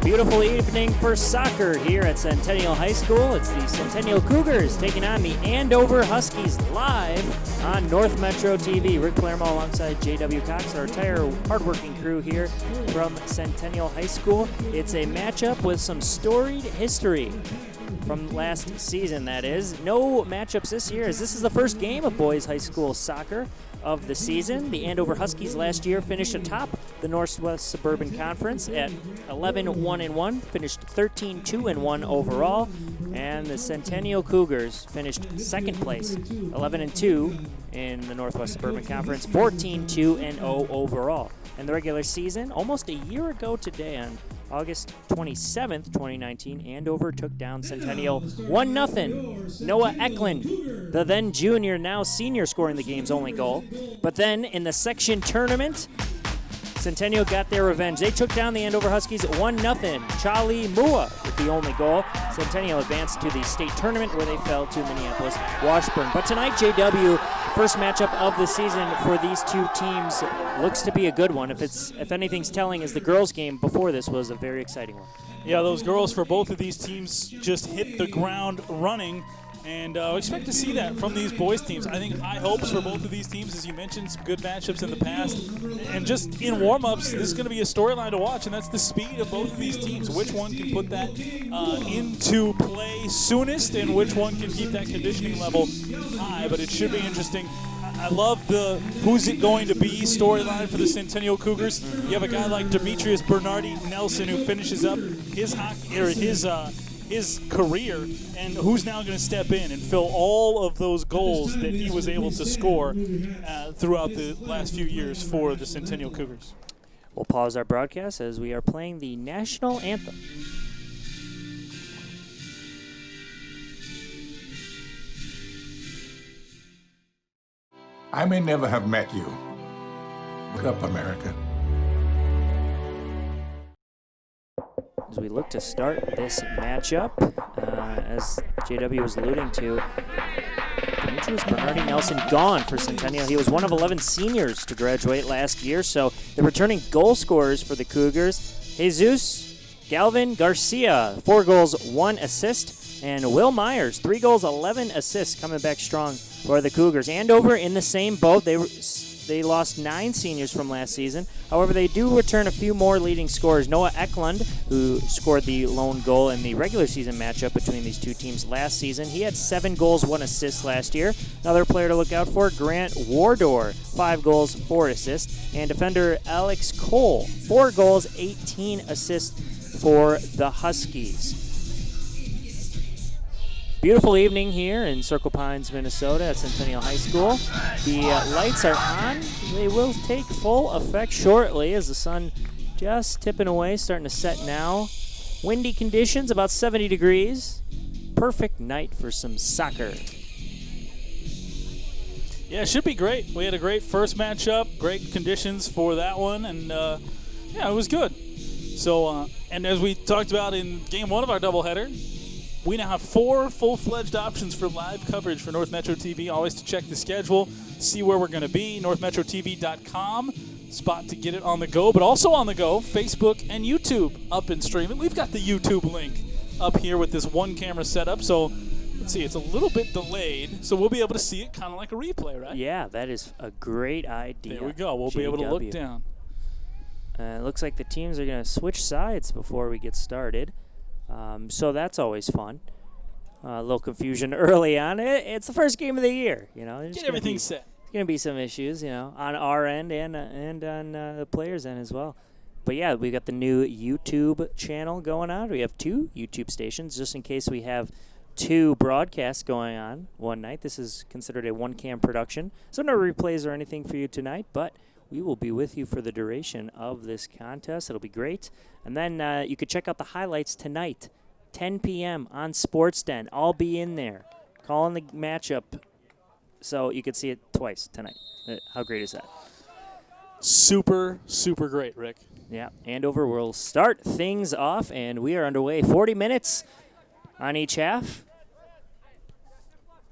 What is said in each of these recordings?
Beautiful evening for soccer here at Centennial High School. It's the Centennial Cougars taking on the Andover Huskies live on North Metro TV. Rick Palermo alongside J.W. Cox, our entire hardworking crew here from Centennial High School. It's a matchup with some storied history from last season, that is. No matchups this year, as this is the first game of boys high school soccer of the season. The Andover Huskies last year finished atop the Northwest Suburban Conference at 11-1-1, finished 13-2-1 overall, and the Centennial Cougars finished second place, 11-2 in the Northwest Suburban Conference, 14-2-0 overall. In the regular season, almost a year ago today, on August 27th, 2019, Andover took down Centennial 1-0. Noah Eklund, the then junior, now senior, scoring the game's only goal. But then in the section tournament, Centennial got their revenge. They took down the Andover Huskies 1-0. Charlie Mua with the only goal. Centennial advanced to the state tournament where they fell to Minneapolis Washburn. But tonight, JW, first matchup of the season for these two teams, looks to be a good one. If anything's telling, is the girls' game before this was a very exciting one. Yeah, those girls for both of these teams just hit the ground running. And expect to see that from these boys' teams. I think high hopes for both of these teams, as you mentioned, some good matchups in the past. And just in warm-ups, this is going to be a storyline to watch, and that's the speed of both of these teams. Which one can put that into play soonest, and which one can keep that conditioning level high. But it should be interesting. I love the who's it going to be storyline for the Centennial Cougars. You have a guy like Demetrius Bernardi Nelson who finishes up his career, and who's now going to step in and fill all of those goals that he was able to score throughout the last few years for the Centennial Cougars. We'll pause our broadcast as we are playing the National Anthem. I may never have met you. Wake up, America. As we look to start this matchup, as JW was alluding to, Demetrius Bernardi Nelson gone for Centennial. He was one of 11 seniors to graduate last year, so the returning goal scorers for the Cougars, Jesus Galvin Garcia, 4 goals, 1 assist, and Will Myers, 3 goals, 11 assists, coming back strong for the Cougars. Andover in the same boat. They lost 9 seniors from last season. However, they do return a few more leading scorers. Noah Eklund, who scored the lone goal in the regular season matchup between these two teams last season. He had 7 goals, 1 assist last year. Another player to look out for, Grant Wardor, 5 goals, 4 assists. And defender Alex Cole, 4 goals, 18 assists for the Huskies. Beautiful evening here in Circle Pines, Minnesota at Centennial High School. The lights are on. They will take full effect shortly as the sun just tipping away, starting to set now. Windy conditions, about 70 degrees. Perfect night for some soccer. Yeah, it should be great. We had a great first matchup, great conditions for that one, and yeah, it was good. So, and as we talked about in game 1 of our doubleheader, we now have 4 full-fledged options for live coverage for North Metro TV. Always to check the schedule, see where we're going to be. NorthMetroTV.com, spot to get it on the go. But also on the go, Facebook and YouTube up and streaming. We've got the YouTube link up here with this one-camera setup. So let's see, it's a little bit delayed. So we'll be able to see it kind of like a replay, right? Yeah, that is a great idea. There we go. We'll be able to look down. It looks like the teams are going to switch sides before we get started. So that's always fun. A little confusion early on. It's the first game of the year, you know. Get everything set. There's going to be some issues, you know, on our end and on the players' end as well. But yeah, we got the new YouTube channel going on. We have 2 YouTube stations just in case we have 2 broadcasts going on one night. This is considered a one-cam production. So no replays or anything for you tonight, but we will be with you for the duration of this contest. It'll be great. And then you could check out the highlights tonight, 10 p.m. on Sports Den. I'll be in there calling the matchup so you could see it twice tonight. How great is that? Super, super great, Rick. Yeah, Andover will start things off, and we are underway. 40 minutes on each half.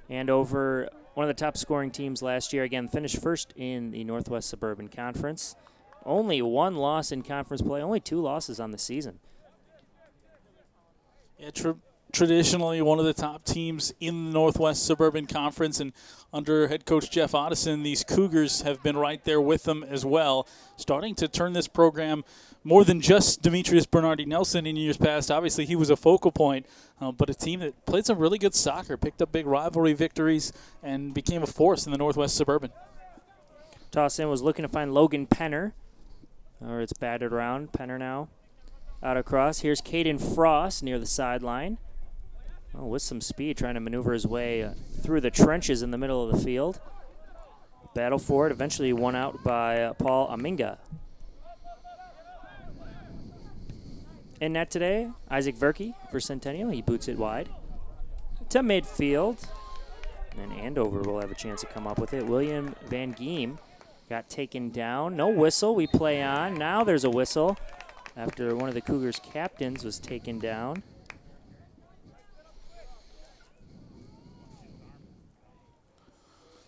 Andover, one of the top scoring teams last year, again, finished first in the Northwest Suburban Conference. Only 1 loss in conference play, only 2 losses on the season. Yeah, traditionally one of the top teams in the Northwest Suburban Conference, and under head coach Jeff Otteson, these Cougars have been right there with them as well, starting to turn this program more than just Demetrius Bernardi Nelson in years past. Obviously, he was a focal point, but a team that played some really good soccer, picked up big rivalry victories, and became a force in the Northwest Suburban. Toss in was looking to find Logan Penner, or it's batted around. Penner now out across. Here's Caden Frost near the sideline. Oh, with some speed, trying to maneuver his way through the trenches in the middle of the field. Battle for it, eventually won out by Paul Aminga. In net today, Isaac Verke for Centennial. He boots it wide to midfield. And then Andover will have a chance to come up with it. William Van Geem got taken down. No whistle. We play on. Now there's a whistle after one of the Cougars' captains was taken down.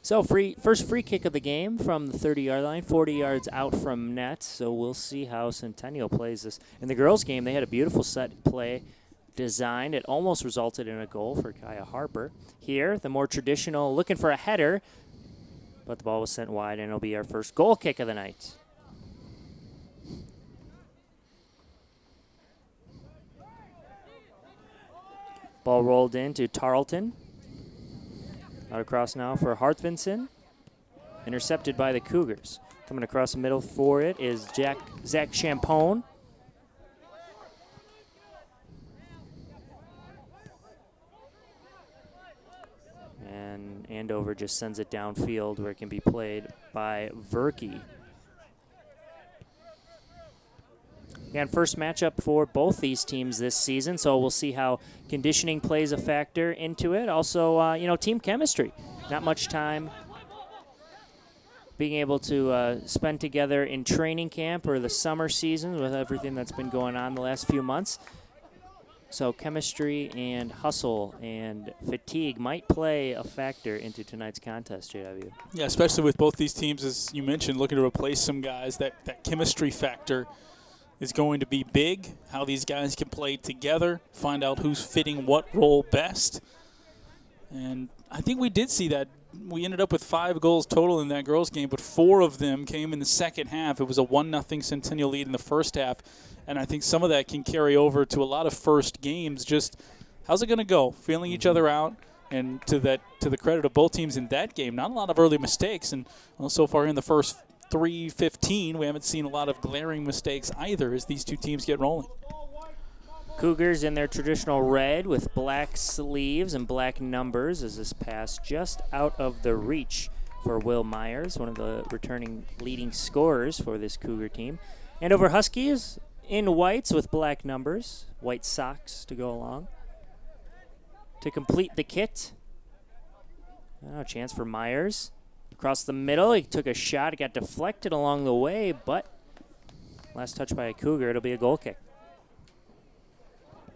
So first free kick of the game from the 30-yard line, 40 yards out from net. So we'll see how Centennial plays this. In the girls' game, they had a beautiful set play designed. It almost resulted in a goal for Kaya Harper. Here, the more traditional, looking for a header, but the ball was sent wide, and it'll be our first goal kick of the night. Ball rolled into Tarleton. Out across now for Hartvinson. Intercepted by the Cougars. Coming across the middle for it is Zach Champone. And Andover just sends it downfield where it can be played by Verke. Again, first matchup for both these teams this season, so we'll see how conditioning plays a factor into it. Also, team chemistry. Not much time being able to spend together in training camp or the summer season with everything that's been going on the last few months. So chemistry and hustle and fatigue might play a factor into tonight's contest, JW. Yeah, especially with both these teams, as you mentioned, looking to replace some guys. That chemistry factor is going to be big, how these guys can play together, find out who's fitting what role best. And I think we did see that. We ended up with 5 goals total in that girls' game, but 4 of them came in the second half. It was a 1-0 Centennial lead in the first half, and I think some of that can carry over to a lot of first games. Just how's it going to go? Feeling each other out, and to the credit of both teams in that game, not a lot of early mistakes, and so far in the first 3:15, we haven't seen a lot of glaring mistakes either as these two teams get rolling. Cougars in their traditional red with black sleeves and black numbers as this pass just out of the reach for Will Myers, one of the returning leading scorers for this Cougar team. Andover Huskies in whites with black numbers, white socks to go along. To complete the kit, a chance for Myers. Across the middle, he took a shot. It got deflected along the way, but last touch by a Cougar, it'll be a goal kick.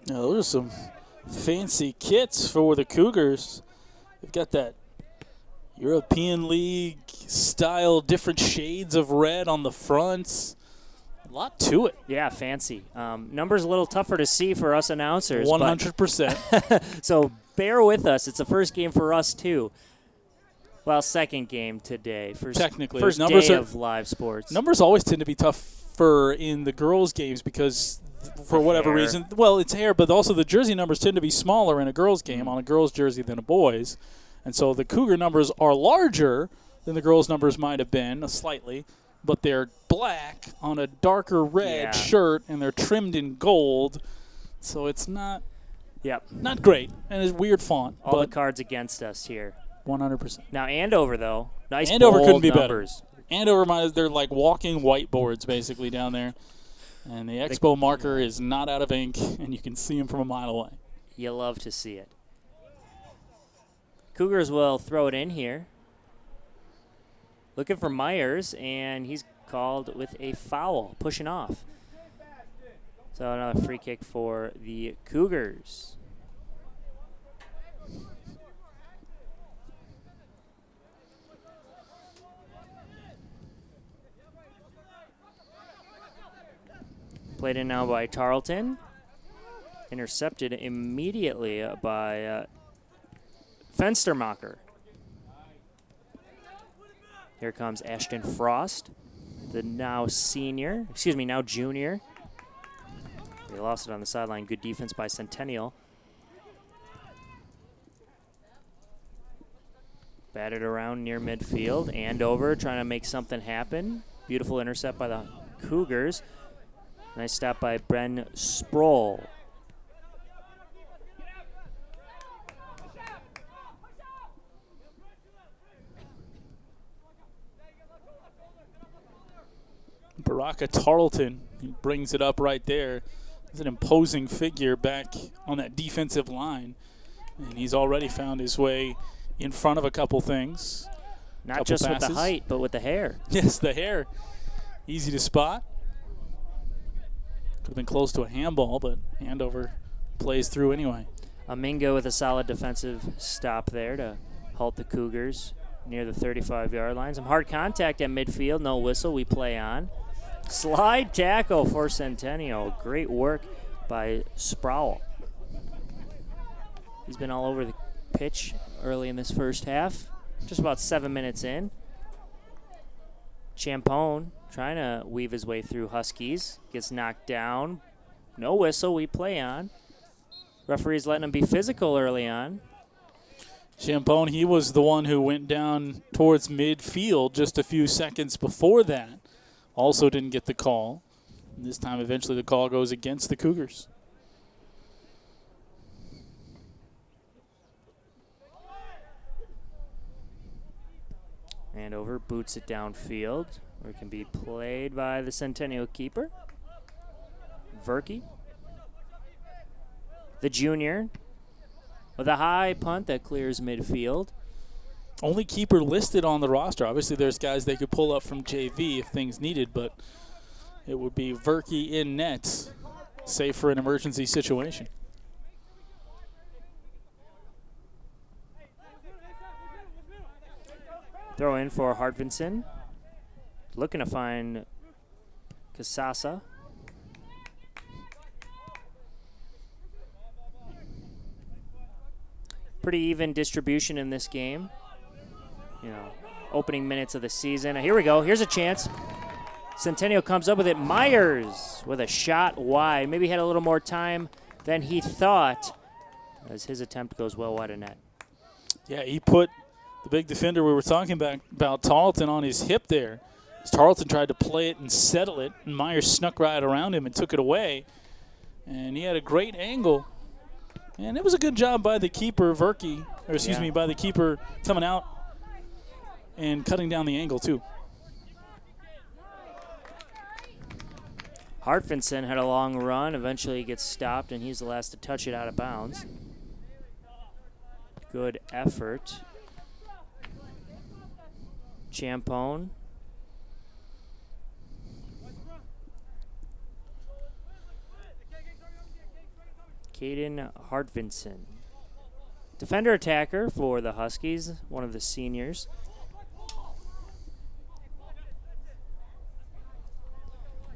Now, those are some fancy kits for the Cougars. They've got that European League style, different shades of red on the fronts. A lot to it. Yeah, fancy. Numbers a little tougher to see for us announcers. 100%. So bear with us. It's the first game for us, too. Well, second game today. Technically. First day of live sports. Numbers always tend to be tougher in the girls' games because for whatever reason. Well, it's hair, but also the jersey numbers tend to be smaller in a girls' game on a girls' jersey than a boys'. And so the Cougar numbers are larger than the girls' numbers might have been, slightly, but they're black on a darker red shirt, and they're trimmed in gold. So it's not great, and it's weird font. All the cards against us here. 100%. Now Andover, though, nice Andover bold couldn't be numbers. better. Andover, they're like walking whiteboards basically down there. And the Expo marker is not out of ink, and you can see them from a mile away. You love to see it. Cougars will throw it in here. Looking for Myers, and he's called with a foul, pushing off. So another free kick for the Cougars. Played in now by Tarleton. intercepted immediately by Fenstermacher. Here comes Ashton Frost, the now junior. They lost it on the sideline. Good defense by Centennial. Batted around near midfield. Andover trying to make something happen. Beautiful intercept by the Cougars. Nice stop by Ben Sproul. Baraka Tarleton, he brings it up right there. He's an imposing figure back on that defensive line. And he's already found his way in front of a couple things. Not just with the height, but with the hair. Yes, the hair. Easy to spot. Could have been close to a handball, but Andover plays through anyway. Aminga with a solid defensive stop there to halt the Cougars near the 35-yard line. Some hard contact at midfield. No whistle. We play on. Slide tackle for Centennial. Great work by Sproul. He's been all over the pitch early in this first half. Just about 7 minutes in. Champone trying to weave his way through Huskies. Gets knocked down. No whistle. We play on. Referee's letting him be physical early on. Champone, he was the one who went down towards midfield just a few seconds before that. Also didn't get the call. And this time, eventually, the call goes against the Cougars. Andover boots it downfield, where it can be played by the Centennial keeper, Verke. The junior with a high punt that clears midfield. Only keeper listed on the roster. Obviously, there's guys they could pull up from JV if things needed, but it would be Verke in net, save for an emergency situation. Throw in for Hartvinson. Looking to find Casasa. Pretty even distribution in this game. You know, opening minutes of the season. Here we go. Here's a chance. Centennial comes up with it. Myers with a shot wide. Maybe had a little more time than he thought as his attempt goes well wide of net. Yeah, he put the big defender we were talking about Tarleton on his hip there. As Tarleton tried to play it and settle it, and Myers snuck right around him and took it away. And he had a great angle. And it was a good job by the keeper, Verke, or excuse me, by the keeper coming out and cutting down the angle too. Hartvinson had a long run. Eventually he gets stopped, and he's the last to touch it out of bounds. Good effort. Champone. Caden Hartvinson. Defender attacker for the Huskies, one of the seniors.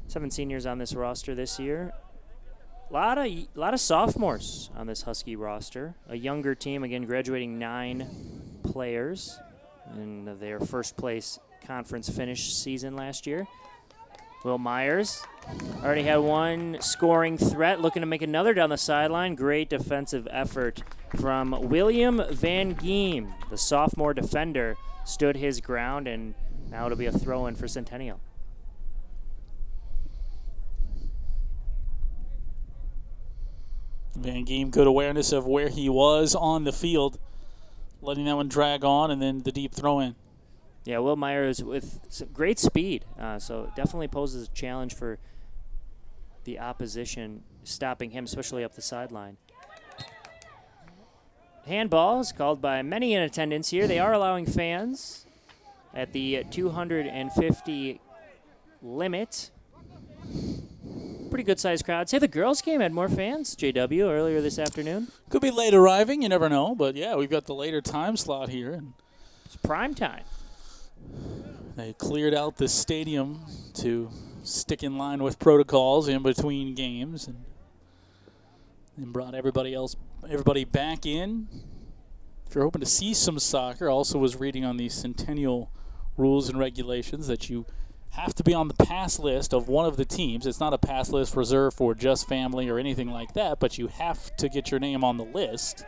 Seven seniors on this roster this year. A lot of sophomores on this Husky roster. A younger team, again, graduating 9 players in their first place conference finish season last year. Will Myers already had one scoring threat, looking to make another down the sideline. Great defensive effort from William Van Geem. The sophomore defender stood his ground, and now it'll be a throw-in for Centennial. Van Geem, good awareness of where he was on the field, letting that one drag on, and then the deep throw-in. Yeah, Will Myers with some great speed, so it definitely poses a challenge for the opposition, stopping him, especially up the sideline. Handball is called by many in attendance here. They are allowing fans at the 250 limit. Pretty good-sized crowd. Say the girls' game had more fans, JW, earlier this afternoon. Could be late arriving, you never know, but yeah, we've got the later time slot here. And it's prime time. They cleared out the stadium to stick in line with protocols in between games. And and brought everybody back in. If you're hoping to see some soccer, also was reading on the Centennial rules and regulations that you have to be on the pass list of one of the teams. It's not a pass list reserved for just family or anything like that, but you have to get your name on the list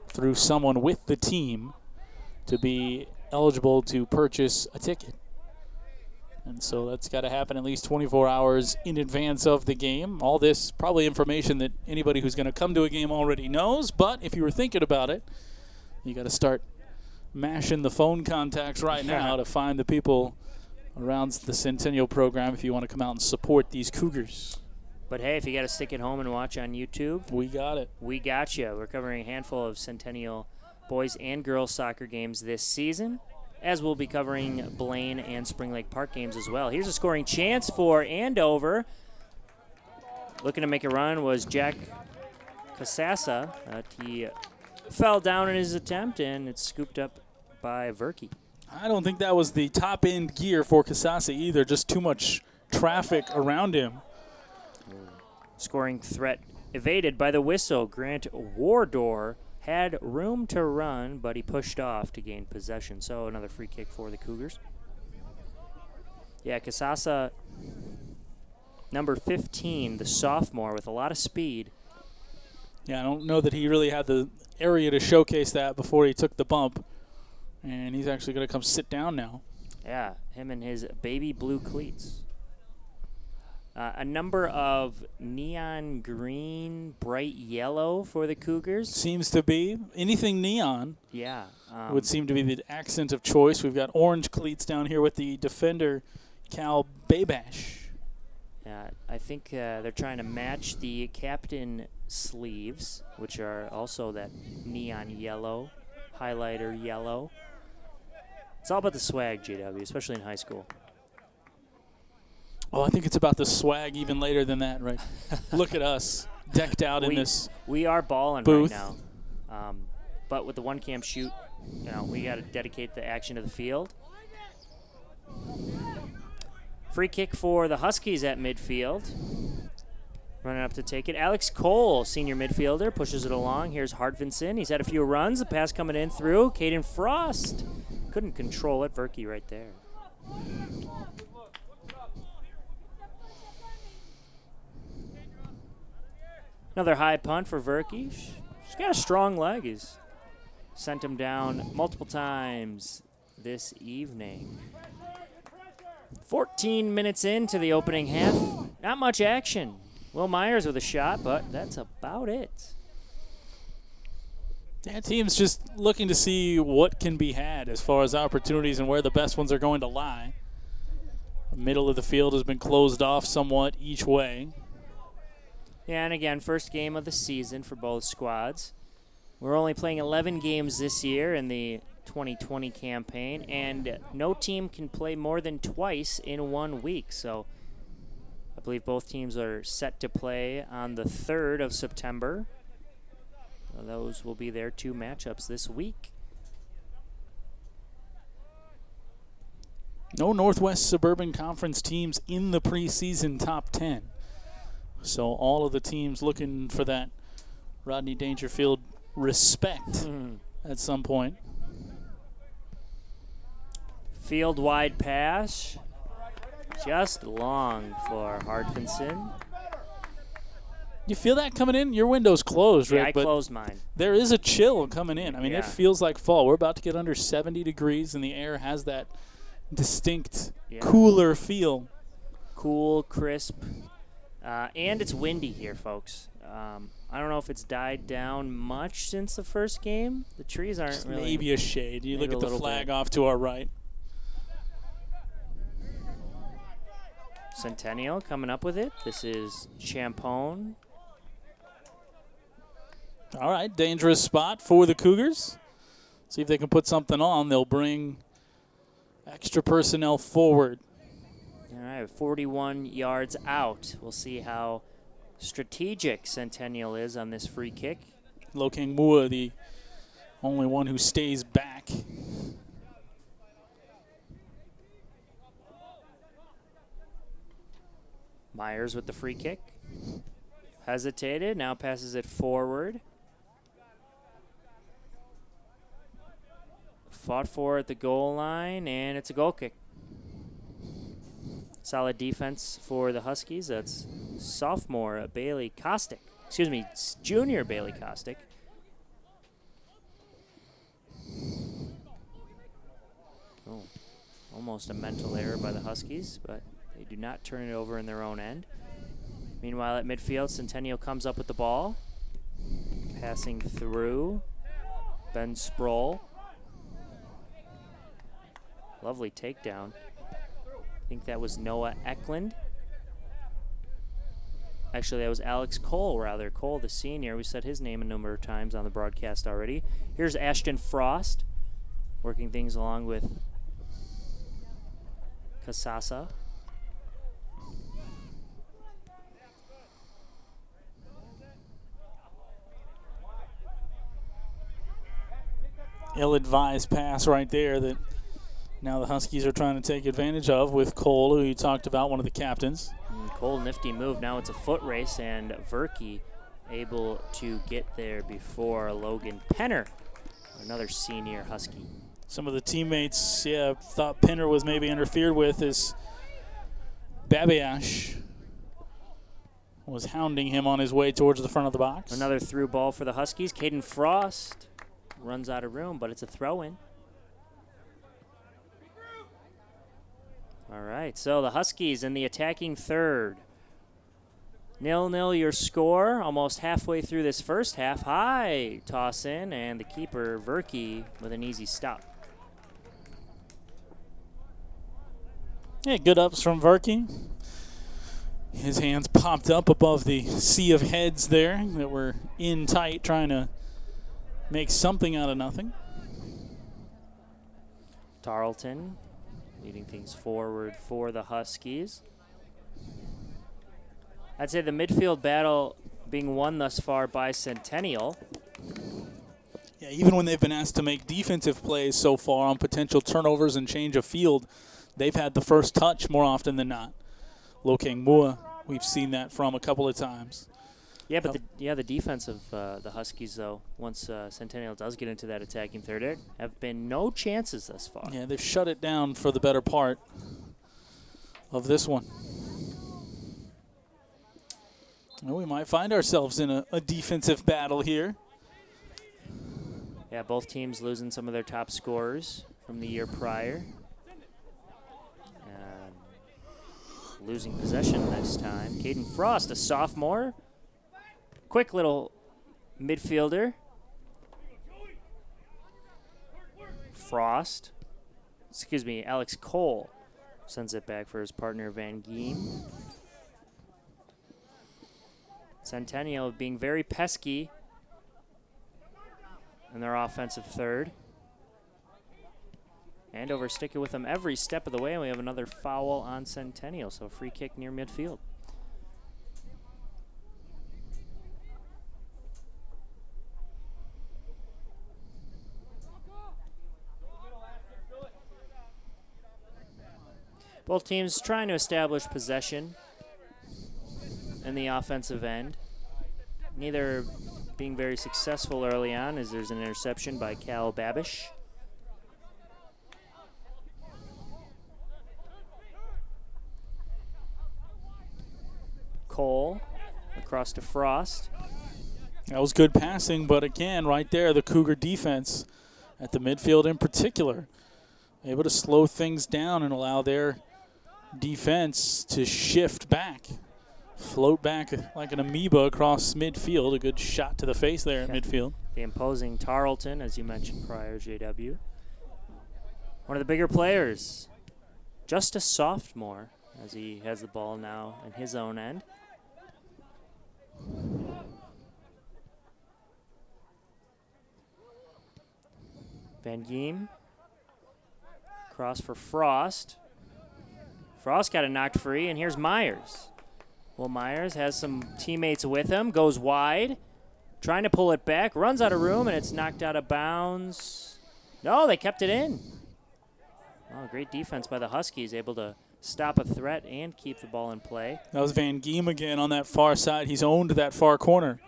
through someone with the team to be eligible to purchase a ticket. And so that's got to happen at least 24 hours in advance of the game. All this probably information that anybody who's going to come to a game already knows, but if you were thinking about it, you got to start mashing the phone contacts right now to find the people around the Centennial program if you want to come out and support these Cougars. But hey, if you got to stick at home and watch on YouTube, we got it. We got you. We're covering a handful of Centennial boys and girls soccer games this season, as we'll be covering Blaine and Spring Lake Park games as well. Here's a scoring chance for Andover. Looking to make a run was Jack Casassa. He fell down in his attempt, and it's scooped up by Verke. I don't think that was the top-end gear for Casassa either, just too much traffic around him. Scoring threat evaded by the whistle. Grant Wardor had room to run, but he pushed off to gain possession. So another free kick for the Cougars. Yeah, Casassa, number 15, the sophomore, with a lot of speed. Yeah, I don't know that he really had the area to showcase that before he took the bump. And he's actually going to come sit down now. Yeah, him and his baby blue cleats. A number of neon green, bright yellow for the Cougars. Seems to be. Anything neon would seem to be the accent of choice. We've got orange cleats down here with the defender, Cal Babash. Yeah, I think they're trying to match the captain sleeves, which are also that neon yellow, highlighter yellow. It's all about the swag, JW, especially in high school. Oh, I think it's about the swag even later than that, right? Look at us, decked out in this We are balling booth right now. But with the one-cam shoot, we got to dedicate the action to the field. Free kick for the Huskies at midfield. Running up to take it. Alex Cole, senior midfielder, pushes it along. Here's Hartvinson. He's had a few runs. The pass coming in through. Caden Frost couldn't control it. Verke right there. Another high punt for Verke. She's got a strong leg. He's sent him down multiple times this evening. 14 minutes into the opening half. Not much action. Will Myers with a shot, but that's about it. That team's just looking to see what can be had as far as opportunities and where the best ones are going to lie. The middle of the field has been closed off somewhat each way. Yeah, and again, first game of the season for both squads. We're only playing 11 games this year in the 2020 campaign, and no team can play more than twice in 1 week. So I believe both teams are set to play on the 3rd of September. So those will be their two matchups this week. No Northwest Suburban Conference teams in the preseason top 10. So all of the teams looking for that Rodney Dangerfield respect at some point. Field wide pass. Just long for Hartvinson. You feel that coming in? Your window's closed, Yeah, Rick, I closed mine. There is a chill coming in. I mean, Yeah. It feels like fall. We're about to get under 70 degrees, and the air has that distinct cooler feel. Cool, crisp, and it's windy here, folks. I don't know if it's died down much since the first game. The trees aren't Just really. maybe a shade. You maybe look at a the flag bit. off to our right. Centennial coming up with it. This is Champone. All right, dangerous spot for the Cougars. See if they can put something on. They'll bring extra personnel forward. All right, 41 yards out. We'll see how strategic Centennial is on this free kick. Lokang Mua, the only one who stays back. Myers with the free kick. Hesitated, now passes it forward. Fought for at the goal line, and it's a goal kick. Solid defense for the Huskies. That's sophomore Bailey Kostick. Excuse me, junior Bailey Kostick. Oh, almost a mental error by the Huskies, but they do not turn it over in their own end. Meanwhile, at midfield, Centennial comes up with the ball. Passing through. Ben Sproul. Lovely takedown. I think that was Noah Eklund. Actually, that was Alex Cole, rather. Cole, the senior. We said his name a number of times on the broadcast already. Here's Ashton Frost, working things along with Casasa. Ill-advised pass right there that now the Huskies are trying to take advantage of with Cole, who you talked about, one of the captains. Cole, nifty move. Now it's a foot race, and Verke able to get there before Logan Penner, another senior Husky. Some of the teammates, thought Penner was maybe interfered with as Babiash was hounding him on his way towards the front of the box. Another through ball for the Huskies. Caden Frost runs out of room, but it's a throw-in. All right, so the Huskies in the attacking third. 0-0 your score, almost halfway through this first half. High toss in, and the keeper, Verke, with an easy stop. Yeah, good ups from Verke. His hands popped up above the sea of heads there that were in tight, trying to make something out of nothing. Tarleton leading things forward for the Huskies. I'd say the midfield battle being won thus far by Centennial. Yeah, even when they've been asked to make defensive plays so far on potential turnovers and change of field, they've had the first touch more often than not. Lokeng Mua, we've seen that from a couple of times. Yeah, but the defense of the Huskies, though, once Centennial does get into that attacking third, have been no chances thus far. Yeah, they've shut it down for the better part of this one. Well, we might find ourselves in a defensive battle here. Yeah, both teams losing some of their top scorers from the year prior. Losing possession this time. Caden Frost, a sophomore. Quick little midfielder. Frost. Excuse me, Alex Cole sends it back for his partner Van Giem. Centennial being very pesky in their offensive third. Andover sticking with them every step of the way, and we have another foul on Centennial, so a free kick near midfield. Both teams trying to establish possession in the offensive end. Neither being very successful early on, as there's an interception by Cal Babish. Cole across to Frost. That was good passing, but again, right there, the Cougar defense at the midfield in particular, able to slow things down and allow their defense to shift back, float back like an amoeba across midfield. A good shot to the face there at midfield. The imposing Tarleton, as you mentioned prior, JW. One of the bigger players, just a sophomore, as he has the ball now in his own end. Van Giem. Cross for Frost. Frost got it knocked free, and here's Myers. Well, Myers has some teammates with him, goes wide, trying to pull it back, runs out of room, and it's knocked out of bounds. No, they kept it in. Oh, great defense by the Huskies, able to stop a threat and keep the ball in play. That was Van Geem again on that far side. He's owned that far corner.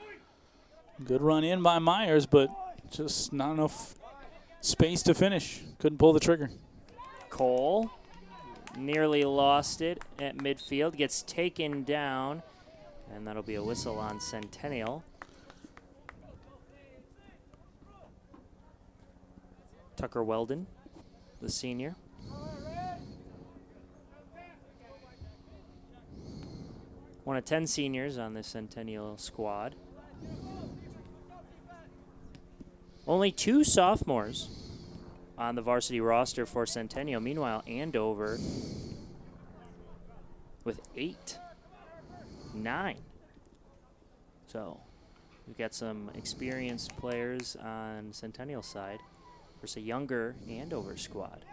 Good run in by Myers, but just not enough space to finish. Couldn't pull the trigger. Cole nearly lost it at midfield, gets taken down, and that'll be a whistle on Centennial. Tucker Weldon, the senior. One of 10 seniors on the Centennial squad. Only 2 sophomores on the varsity roster for Centennial. Meanwhile, Andover with 8, 9. So we've got some experienced players on Centennial side versus a younger Andover squad.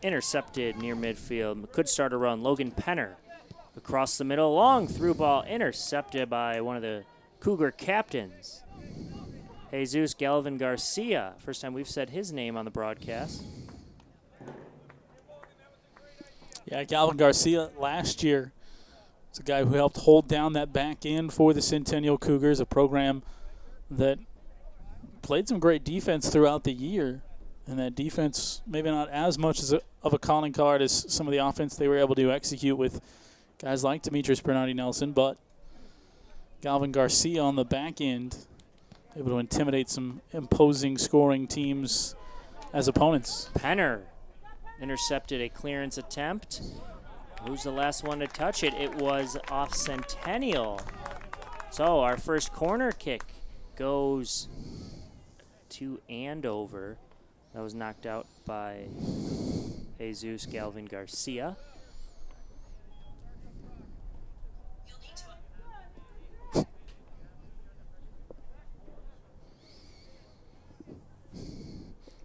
Intercepted near midfield. Could start a run. Logan Penner across the middle. Long through ball intercepted by one of the Cougar captains, Jesus Galvin Garcia. First time we've said his name on the broadcast. Yeah, Galvin Garcia last year was a guy who helped hold down that back end for the Centennial Cougars, a program that played some great defense throughout the year. And that defense, maybe not as much of a calling card as some of the offense they were able to execute with guys like Demetrius Bernardi-Nelson, but Galvin Garcia on the back end, able to intimidate some imposing scoring teams as opponents. Penner intercepted a clearance attempt. Who's the last one to touch it? It was off Centennial. So our first corner kick goes to Andover. That was knocked out by Jesus Galvin Garcia.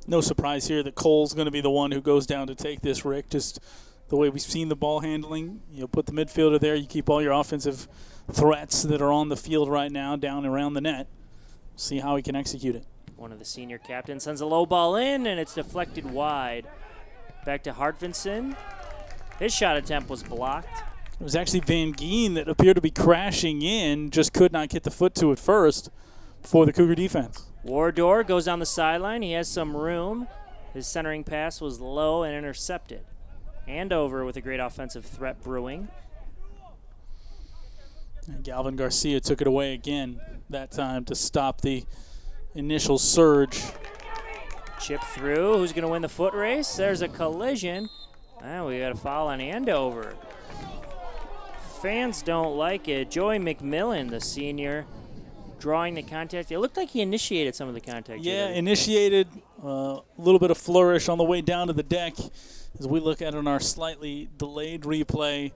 No surprise here that Cole's going to be the one who goes down to take this, Rick. Just the way we've seen the ball handling. You put the midfielder there. You keep all your offensive threats that are on the field right now down around the net. See how he can execute it. One of the senior captains sends a low ball in, and it's deflected wide. Back to Hartvinson. His shot attempt was blocked. It was actually Van Geen that appeared to be crashing in, just could not get the foot to it first for the Cougar defense. Wardor goes down the sideline. He has some room. His centering pass was low and intercepted. Andover with a great offensive threat brewing. And Galvin Garcia took it away again that time to stop the initial surge. Chip through. Who's going to win the foot race? There's a collision. And we got a foul on Andover. Fans don't like it. Joey McMillan, the senior, drawing the contact. It looked like he initiated some of the contact. Yeah, initiated a little bit of flourish on the way down to the deck. As we look at it on our slightly delayed replay,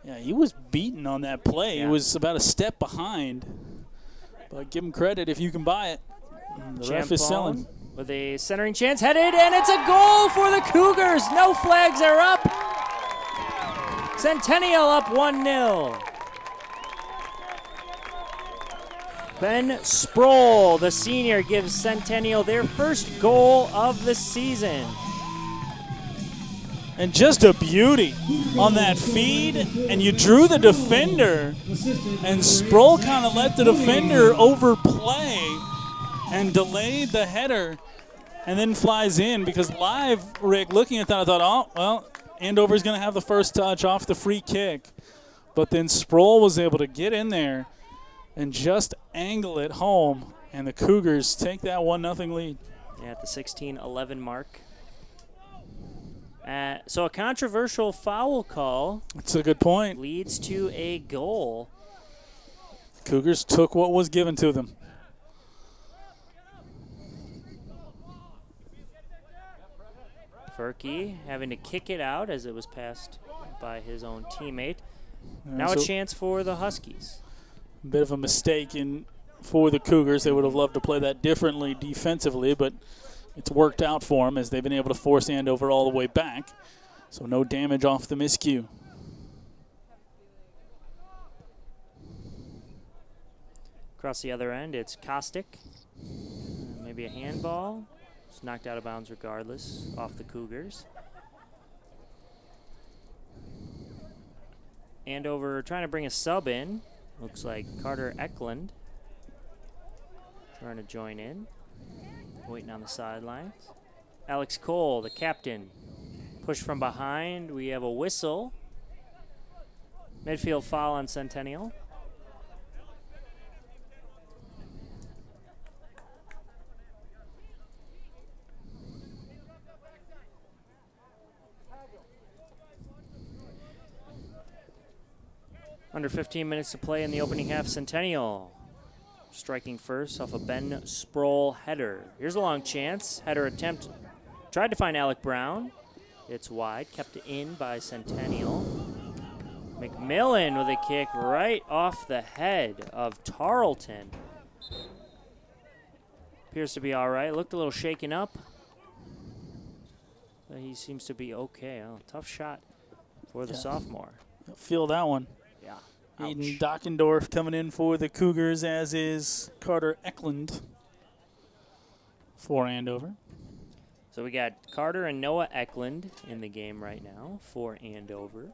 yeah, he was beaten on that play. Yeah. He was about a step behind. But give him credit if you can buy it. The ref is selling. With a centering chance, headed, and it's a goal for the Cougars. No flags are up. Centennial up 1-0. Ben Sproul, the senior, gives Centennial their first goal of the season. And just a beauty on that feed. And you drew the defender. And Sproul kind of let the defender overplay and delayed the header. And then flies in, because live, Rick, looking at that, I thought, oh, well, Andover's going to have the first touch off the free kick. But then Sproul was able to get in there and just angle it home. And the Cougars take that 1-0 lead. Yeah, at the 16-11 mark. So a controversial foul call. That's a good point. Leads to a goal. Cougars took what was given to them. Furkey having to kick it out as it was passed by his own teammate. Yeah, Now so a chance for the Huskies. a bit of a mistake for the Cougars. They would have loved to play that differently defensively, but it's worked out for them as they've been able to force Andover all the way back. So no damage off the miscue. Across the other end, it's Kostick. maybe a handball. It's knocked out of bounds regardless, off the Cougars. Andover trying to bring a sub in. Looks like Carter Eklund trying to join in. Waiting on the sidelines. Alex Cole, the captain. Push from behind. We have a whistle. Midfield foul on Centennial. Under 15 minutes to play in the opening half. Centennial striking first off a Ben Sproul header. Here's a long chance. Header attempt. Tried to find Alec Brown. It's wide. Kept in by Centennial. McMillan with a kick right off the head of Tarleton. Appears to be all right. Looked a little shaken up. But he seems to be okay. Oh, tough shot for the sophomore. Feel that one. Yeah. Aiden Dockendorf coming in for the Cougars, as is Carter Eklund for Andover. So we got Carter and Noah Eklund in the game right now for Andover.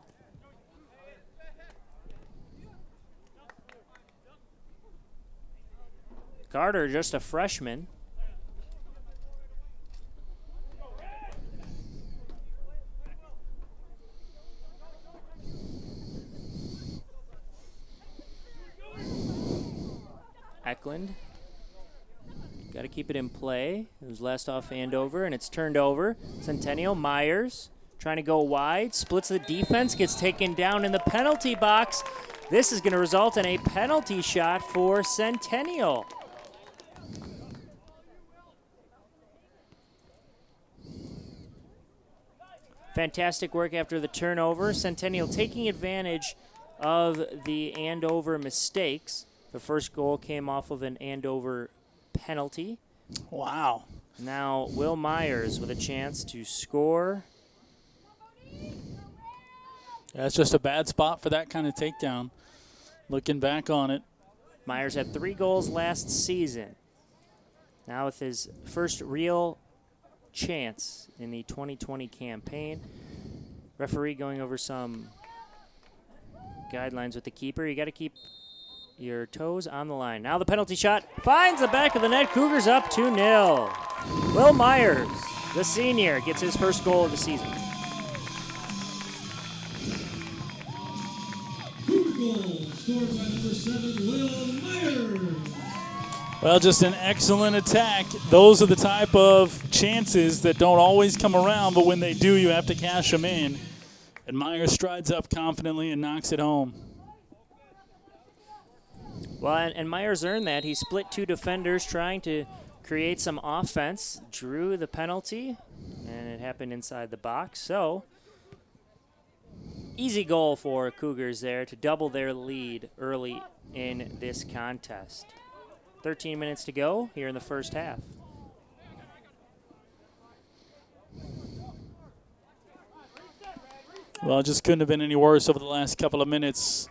Carter, just a freshman. Eklund. Got to keep it in play. It was last off Andover, and it's turned over. Centennial, Myers trying to go wide. Splits the defense, gets taken down in the penalty box. This is going to result in a penalty shot for Centennial. Fantastic work after the turnover. Centennial taking advantage of the Andover mistakes. The first goal came off of an Andover penalty. Wow. Now Will Myers with a chance to score. That's just a bad spot for that kind of takedown. Looking back on it. Myers had 3 goals last season. Now with his first real chance in the 2020 campaign. Referee going over some guidelines with the keeper. You got to keep your toes on the line. Now the penalty shot finds the back of the net. Cougars up 2-0. Will Myers, the senior, gets his first goal of the season. Cougar goal scored by number 7, Will Myers. Well, just an excellent attack. Those are the type of chances that don't always come around, but when they do, you have to cash them in. And Myers strides up confidently and knocks it home. Well, and Myers earned that. He split 2 defenders trying to create some offense, drew the penalty, and it happened inside the box. So, easy goal for Cougars there to double their lead early in this contest. 13 minutes to go here in the first half. Well, it just couldn't have been any worse over the last couple of minutes.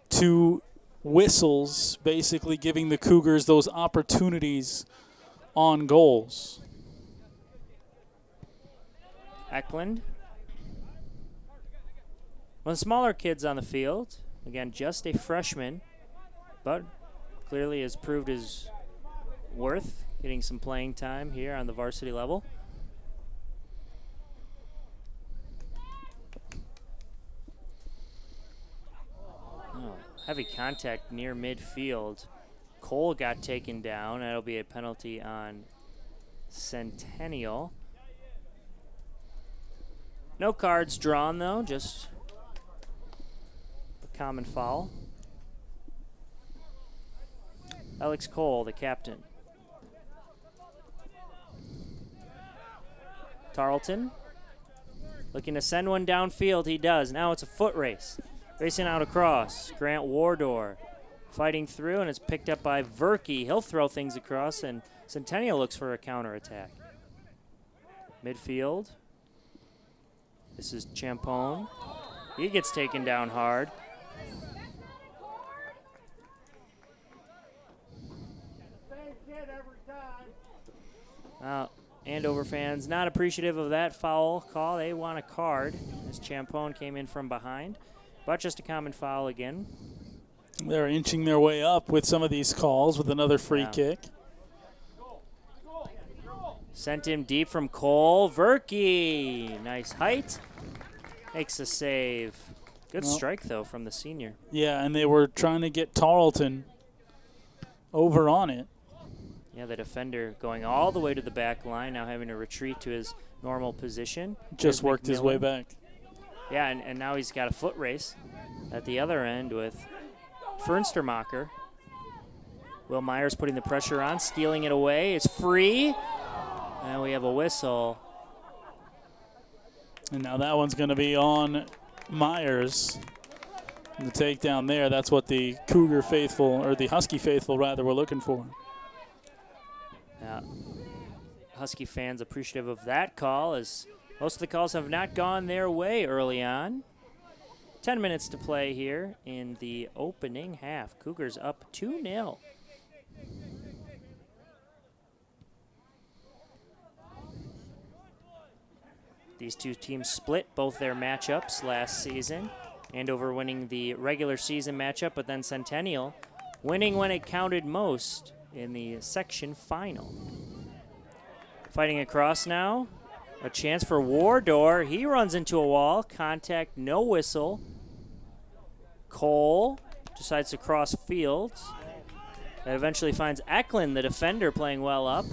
2 whistles basically giving the Cougars those opportunities on goals. Eklund. One of the smaller kids on the field. Again, just a freshman, but clearly has proved his worth, getting some playing time here on the varsity level. Oh, heavy contact near midfield. Cole got taken down. That'll be a penalty on Centennial. No cards drawn, though, just a common foul. Alex Cole, the captain. Tarleton looking to send one downfield. He does. Now it's a foot race. Racing out across. Grant Wardor fighting through, and it's picked up by Verkey. He'll throw things across, and Centennial looks for a counterattack. Midfield. This is Champone. He gets taken down hard. Andover fans not appreciative of that foul call. They want a card as Champone came in from behind. But just a common foul again. They're inching their way up with some of these calls with another free kick. Sent him deep from Cole. Verke, nice height. Makes a save. Good strike, though, from the senior. Yeah, and they were trying to get Tarleton over on it. Yeah, the defender going all the way to the back line, now having to retreat to his normal position. Just worked his way back. Yeah, and now he's got a foot race at the other end with Fernstermacher. Will Myers putting the pressure on, stealing it away. It's free, and we have a whistle. And now that one's going to be on Myers. And the takedown there, that's what the Cougar faithful, or the Husky faithful, rather, were looking for. Yeah. Husky fans appreciative of that call, as most of the calls have not gone their way early on. 10 minutes to play here in the opening half. Cougars up 2-0. These two teams split both their matchups last season. Andover winning the regular season matchup, but then Centennial winning when it counted most in the section final. Fighting across now. A chance for Wardor. He runs into a wall. Contact, no whistle. Cole decides to cross fields. That eventually finds Eklund, the defender, playing well up.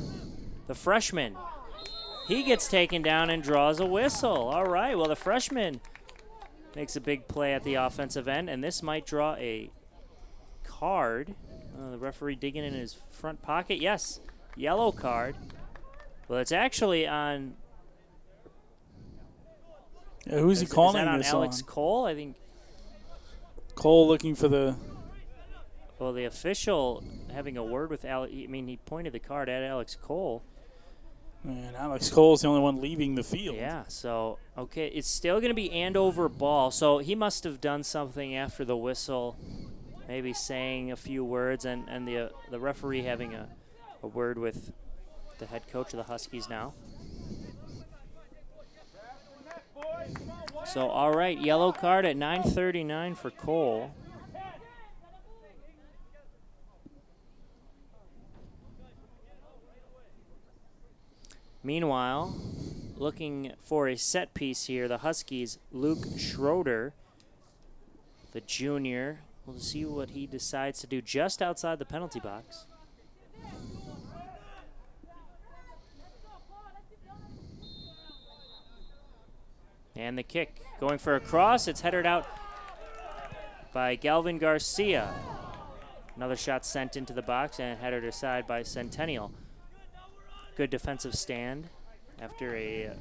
The freshman. He gets taken down and draws a whistle. All right, well, the freshman makes a big play at the offensive end, and this might draw a card. The referee digging in his front pocket. Yes, yellow card. Well, it's actually on. Yeah, who's he calling is that on this Alex on? Cole? I think. Cole looking for the. Well, the official having a word with Alex. I mean, he pointed the card at Alex Cole. And Alex Cole's the only one leaving the field. Yeah, so, okay, it's still going to be Andover ball. So he must have done something after the whistle, maybe saying a few words, and the referee having a word with the head coach of the Huskies now. So, all right, yellow card at 9:39 for Cole. Meanwhile, looking for a set piece here, the Huskies, Luke Schroeder, the junior. We'll see what he decides to do just outside the penalty box. And the kick, going for a cross. It's headed out by Galvin Garcia. Another shot sent into the box and headed aside by Centennial. Good defensive stand after a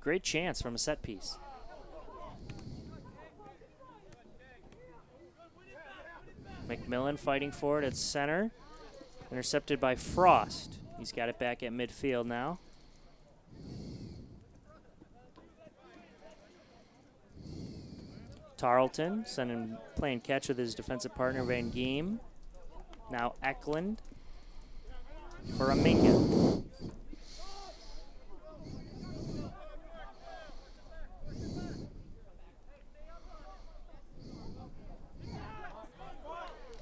great chance from a set piece. McMillan fighting for it at center. Intercepted by Frost. He's got it back at midfield now. Tarleton playing catch with his defensive partner Van Geem. Now Eklund for Aminga.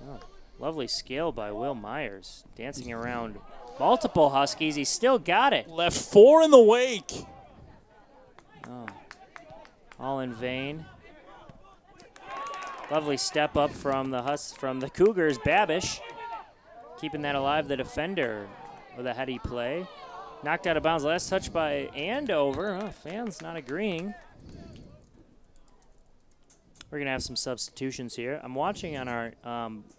Oh, lovely skill by Will Myers, dancing around multiple Huskies. He's still got it. Left four in the wake. Oh, all in vain. Lovely step up from the Cougars, Babish. Keeping that alive, the defender with a heady play. Knocked out of bounds. Last touch by Andover. Oh, fans not agreeing. We're going to have some substitutions here. I'm watching on our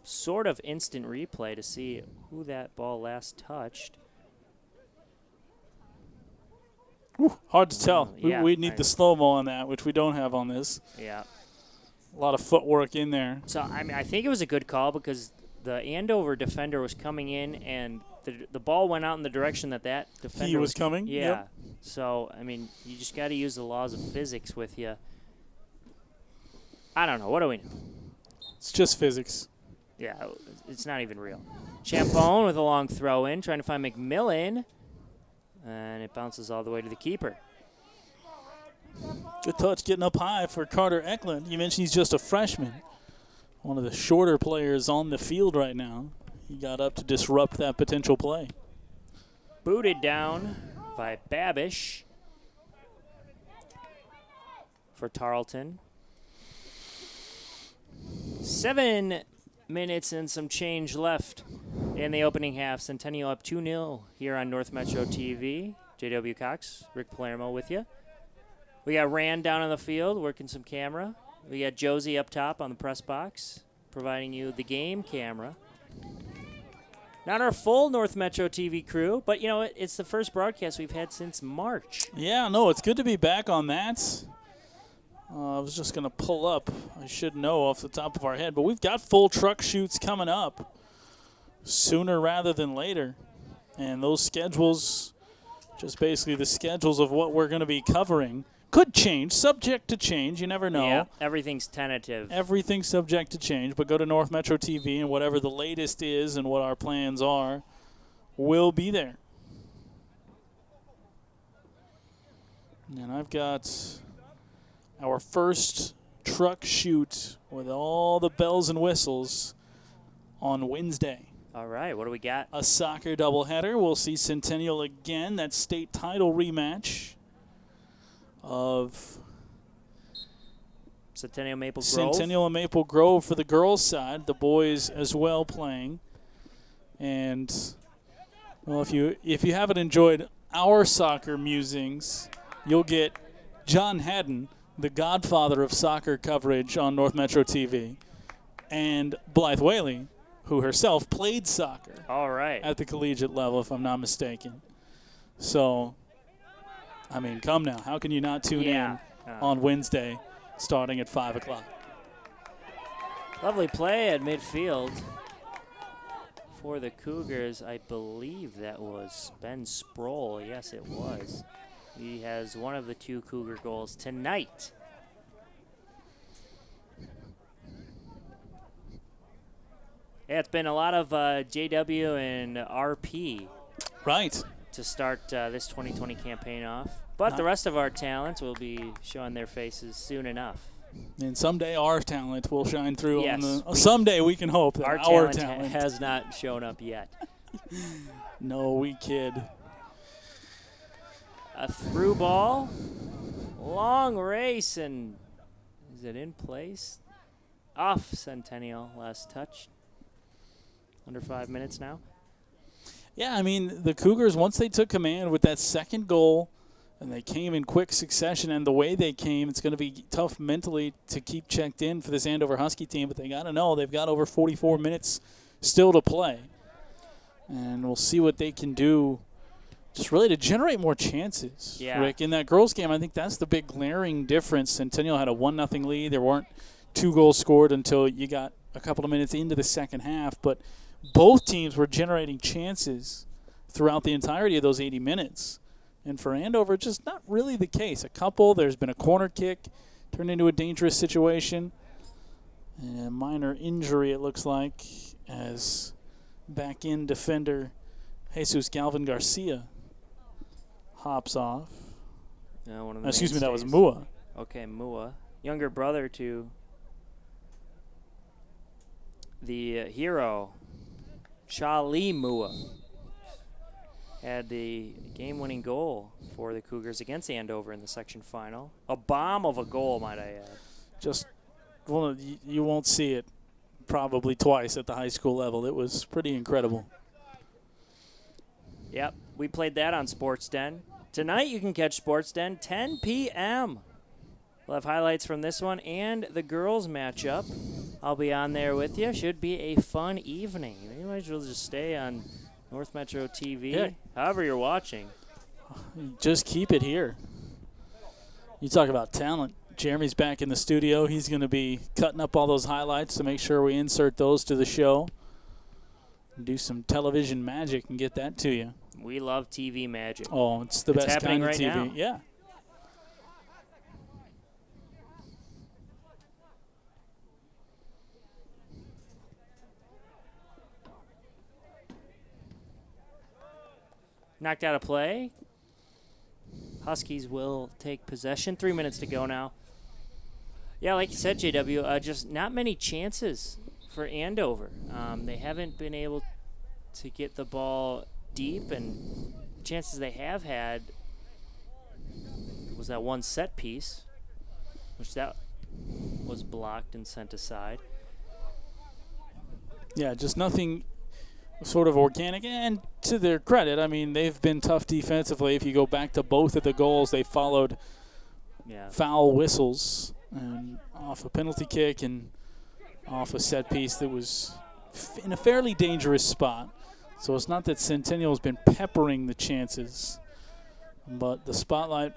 sort of instant replay to see who that ball last touched. Ooh, hard to tell. Yeah, we need the slow-mo on that, which we don't have on this. Yeah. A lot of footwork in there. So, I mean, I think it was a good call because the Andover defender was coming in and the ball went out in the direction that defender He was coming? Yeah. Yep. So, I mean, you just got to use the laws of physics with you. I don't know. What do we know? It's just physics. Yeah, it's not even real. Champone with a long throw in, trying to find McMillan. and it bounces all the way to the keeper. Good touch getting up high for Carter Eklund. You mentioned he's just a freshman. One of the shorter players on the field right now. He got up to disrupt that potential play. Booted down by Babish for Tarleton. 7 minutes and some change left in the opening half. Centennial up 2-0 here on North Metro TV. J.W. Cox, Rick Palermo with you. We got Rand down on the field working some camera. We got Josie up top on the press box providing you the game camera. Not our full North Metro TV crew, but, you know, it's the first broadcast we've had since March. Yeah, no, it's good to be back on that. I was just going to pull up. I should know off the top of our head, but we've got full truck shoots coming up sooner rather than later. And those schedules, just basically the schedules of what we're going to be covering, could change, subject to change. You never know. Yeah, everything's tentative. Everything's subject to change, but go to North Metro TV and whatever the latest is and what our plans are will be there. And I've got our first truck shoot with all the bells and whistles on Wednesday. All right, what do we got? A soccer doubleheader. We'll see Centennial again, that state title rematch of Centennial Maple Grove. Centennial and Maple Grove for the girls' side. The boys as well playing. And, well, if you haven't enjoyed our soccer musings, you'll get John Haddon, the godfather of soccer coverage on North Metro TV, and Blythe Whaley, who herself played soccer at the collegiate level, if I'm not mistaken. So, I mean, come now. How can you not tune in on Wednesday starting at 5 o'clock? Lovely play at midfield for the Cougars. I believe that was Ben Sproul. Yes, it was. He has one of the 2 Cougar goals tonight. Yeah, it's been a lot of JW and RP. Right. To start this 2020 campaign off. But the rest of our talents will be showing their faces soon enough. And someday our talent will shine through. Yes, someday we can hope that our talent has not shown up yet. No, we kid. A through ball. Long race, and is it in place? Off Centennial, last touch. Under 5 minutes now. Yeah, I mean, the Cougars, once they took command with that second goal, and they came in quick succession, and the way they came, it's going to be tough mentally to keep checked in for this Andover Husky team, but they got to know they've got over 44 minutes still to play. And we'll see what they can do just really to generate more chances, Rick. In that girls' game, I think that's the big glaring difference. Centennial had a 1-0 lead. There weren't 2 goals scored until you got a couple of minutes into the second half, but both teams were generating chances throughout the entirety of those 80 minutes. And for Andover, just not really the case. A couple, there's been a corner kick, turned into a dangerous situation. And a minor injury, it looks like, as back-in defender Jesus Galvin Garcia hops off. Excuse me, that was Mua. Okay, Mua. Younger brother to the hero, Charlie Mua, had the game-winning goal for the Cougars against Andover in the section final. A bomb of a goal, might I add. Just, well, you won't see it probably twice at the high school level. It was pretty incredible. Yep, we played that on Sports Den. Tonight you can catch Sports Den, 10 p.m. We'll have highlights from this one and the girls' matchup. I'll be on there with you. Should be a fun evening. You might as well just stay on North Metro TV, however you're watching. Just keep it here. You talk about talent. Jeremy's back in the studio. He's going to be cutting up all those highlights to make sure we insert those to the show. Do some television magic and get that to you. We love TV magic. Oh, it's the best kind of right TV. Now. Yeah. Knocked out a play. Huskies will take possession. 3 minutes to go now. Yeah, like you said, JW, just not many chances for Andover. They haven't been able to get the ball deep, and chances they have had was that one set piece, which that was blocked and sent aside. Yeah, just nothing sort of organic. And to their credit, I mean, they've been tough defensively. If you go back to both of the goals, they followed foul whistles and off a penalty kick and off a set piece that was in a fairly dangerous spot. So it's not that Centennial has been peppering the chances, but the spotlight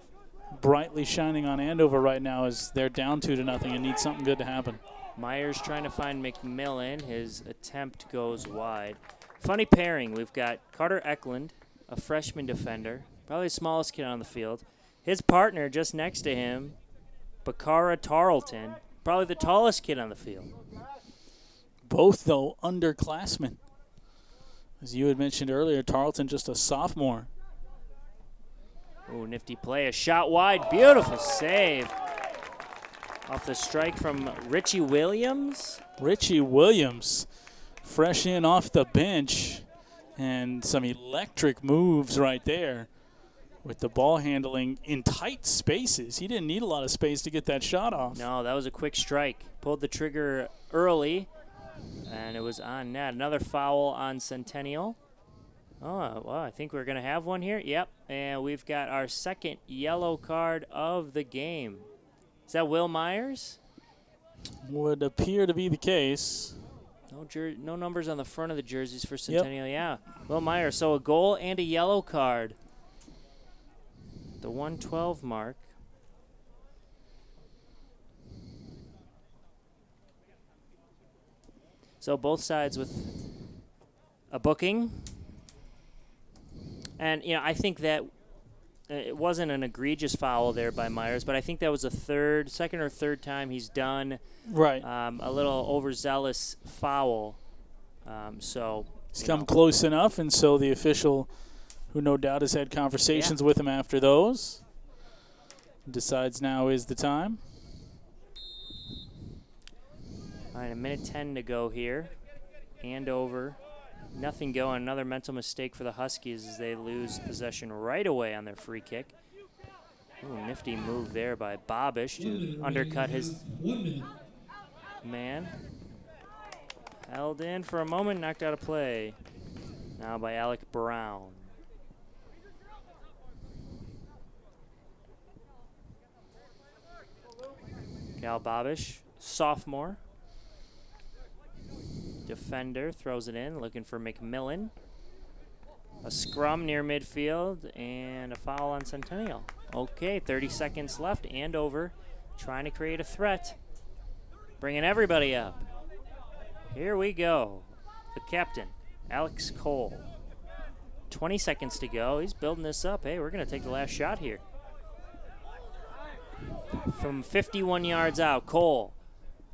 brightly shining on Andover right now as they're down 2-0 and need something good to happen. Myers trying to find McMillan. His attempt goes wide. Funny pairing. We've got Carter Eklund, a freshman defender, probably the smallest kid on the field. His partner just next to him, Bakara Tarleton, probably the tallest kid on the field. Both, though, underclassmen. As you had mentioned earlier, Tarleton just a sophomore. Ooh, nifty play. A shot wide. Beautiful save. Off the strike from Richie Williams. Richie Williams, fresh in off the bench, and some electric moves right there with the ball handling in tight spaces. He didn't need a lot of space to get that shot off. No, that was a quick strike. Pulled the trigger early, and it was on net. Another foul on Centennial. Oh, well, I think we're going to have one here. Yep, and we've got our second yellow card of the game. Is that Will Myers? Would appear to be the case. No numbers on the front of the jerseys for Centennial. Yep. Yeah, Will Myers. So a goal and a yellow card. The 112 mark. So both sides with a booking. And, I think that it wasn't an egregious foul there by Myers, but I think that was the second or third time he's done a little overzealous foul. He's come close enough, and so the official, who no doubt has had conversations with him after those, decides now is the time. All right, 1:10 to go here. Andover. Nothing going. Another mental mistake for the Huskies as they lose possession right away on their free kick. Ooh, nifty move there by Bobish to undercut his man. Held in for a moment, knocked out of play. Now by Alec Brown. Cal Bobish, sophomore. Defender throws it in, looking for McMillan. A scrum near midfield and a foul on Centennial. Okay, 30 seconds left. Andover trying to create a threat. Bringing everybody up. Here we go. The captain, Alex Cole. 20 seconds to go. He's building this up. Hey, we're going to take the last shot here. From 51 yards out, Cole.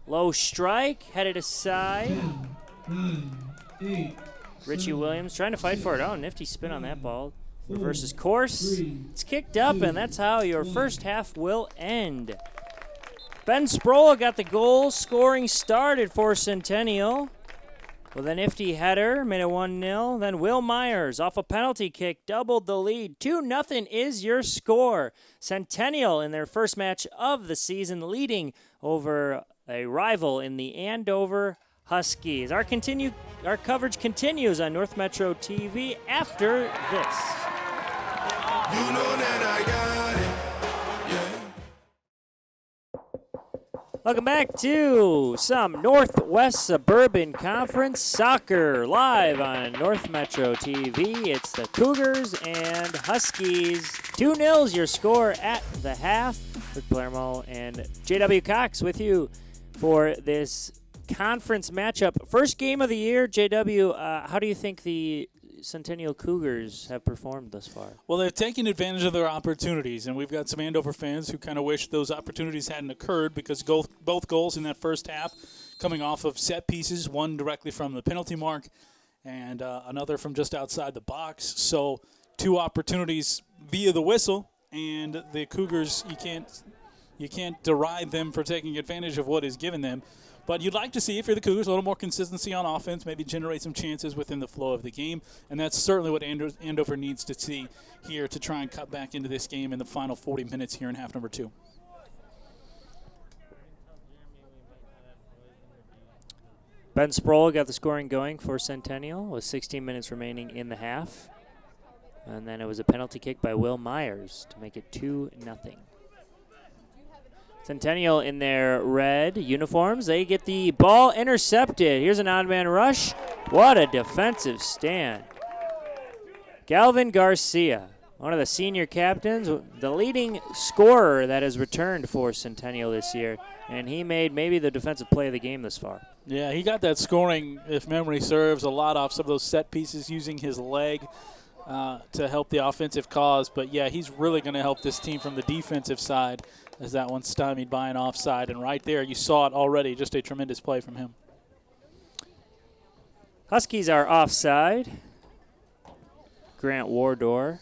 Low strike, headed aside. 10, 9, 8, Richie 7, Williams trying to fight for it. Oh, nifty spin on that ball. Reverses course. 3, It's kicked up, and that's how your first half will end. Ben Sproul got the goal. Scoring started for Centennial with a nifty header, made it 1-0. Then Will Myers off a penalty kick doubled the lead. 2-0 is your score. Centennial in their first match of the season, leading over a rival in the Andover Huskies. Our coverage continues on North Metro TV after this. You know that I got it. Yeah. Welcome back to some Northwest Suburban Conference soccer live on North Metro TV. It's the Cougars and Huskies. 2-0 your score at the half. Rick Palermo and J.W. Cox with you for this conference matchup. First game of the year, JW, how do you think the Centennial Cougars have performed thus far? Well, they've taken advantage of their opportunities, and we've got some Andover fans who kind of wish those opportunities hadn't occurred because both goals in that first half coming off of set pieces, one directly from the penalty mark and another from just outside the box. So 2 opportunities via the whistle, and the Cougars, you can't deride them for taking advantage of what is given them. But you'd like to see, if you're the Cougars, a little more consistency on offense, maybe generate some chances within the flow of the game. And that's certainly what Andover needs to see here to try and cut back into this game in the final 40 minutes here in half number 2. Ben Sproul got the scoring going for Centennial with 16 minutes remaining in the half. And then it was a penalty kick by Will Myers to make it 2-0. Centennial in their red uniforms. They get the ball intercepted. Here's an odd man rush. What a defensive stand. Galvin Garcia, one of the senior captains, the leading scorer that has returned for Centennial this year. And he made maybe the defensive play of the game this far. Yeah, he got that scoring, if memory serves, a lot off some of those set pieces using his leg to help the offensive cause. But, yeah, he's really going to help this team from the defensive side, as that one's stymied by an offside. And right there, you saw it already, just a tremendous play from him. Huskies are offside. Grant Wardor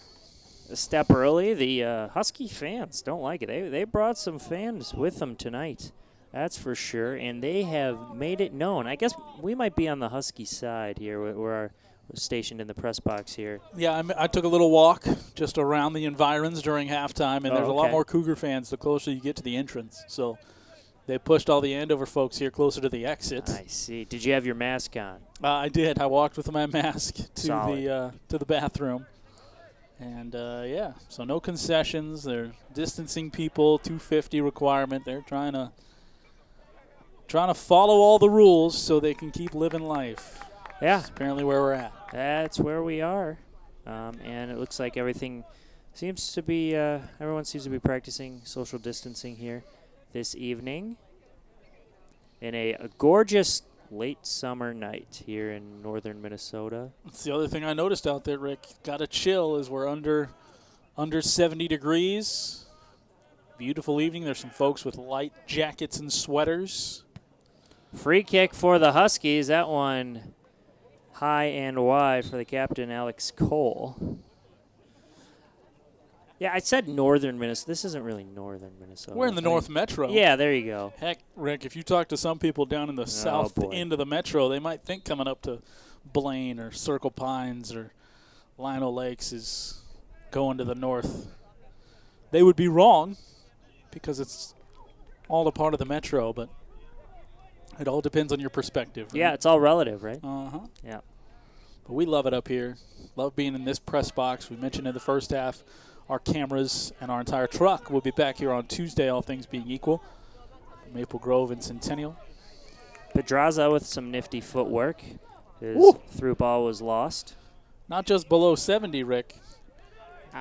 a step early. The Husky fans don't like it. They brought some fans with them tonight, that's for sure, and they have made it known. I guess we might be on the Husky side here. We're stationed in the press box here. Yeah, I took a little walk just around the environs during halftime, and there's a lot more Cougar fans the closer you get to the entrance. So they pushed all the Andover folks here closer to the exit. I see. Did you have your mask on? I did. I walked with my mask Solid. to the bathroom. And, yeah, so no concessions. They're distancing people, 250 requirement. They're trying to follow all the rules so they can keep living life. Yeah. That's apparently where we're at. That's where we are. And it looks like everything seems to be, everyone seems to be practicing social distancing here this evening in a gorgeous late summer night here in northern Minnesota. That's the other thing I noticed out there, Rick. Got a chill as we're under 70 degrees. Beautiful evening. There's some folks with light jackets and sweaters. Free kick for the Huskies. That one high and wide for the captain, Alex Cole. Yeah, I said northern Minnesota. This isn't really northern Minnesota. We're in the North Metro. Yeah, there you go. Heck, Rick, if you talk to some people down in the south end of the Metro, they might think coming up to Blaine or Circle Pines or Lino Lakes is going to the north. They would be wrong because it's all a part of the Metro, but it all depends on your perspective. Right? Yeah, it's all relative, right? Uh-huh. Yeah. But we love it up here. Love being in this press box. We mentioned in the first half our cameras and our entire truck will be back here on Tuesday, all things being equal. Maple Grove and Centennial. Pedraza with some nifty footwork. His through ball was lost. Not just below 70, Rick.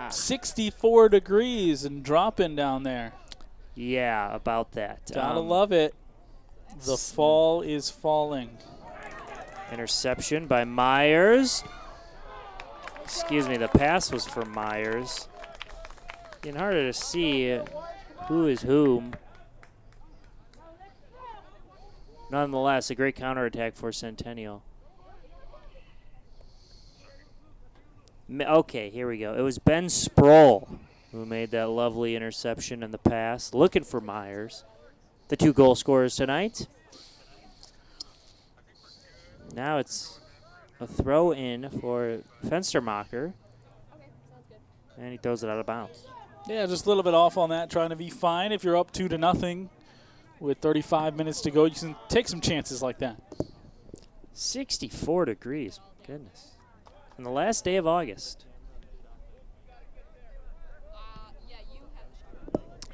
64 degrees and dropping down there. Yeah, about that. Gotta love it. The fall is falling. Interception by Myers. Excuse me, the pass was for Myers. Getting harder to see who is whom. Nonetheless, a great counterattack for Centennial. Okay, here we go. It was Ben Sproul who made that lovely interception and the pass, looking for Myers. The 2 goal scorers tonight. Now it's a throw in for Fenstermacher. And he throws it out of bounds. Yeah, just a little bit off on that, trying to be fine. If you're up 2-0 with 35 minutes to go, you can take some chances like that. 64 degrees. Goodness. On the last day of August.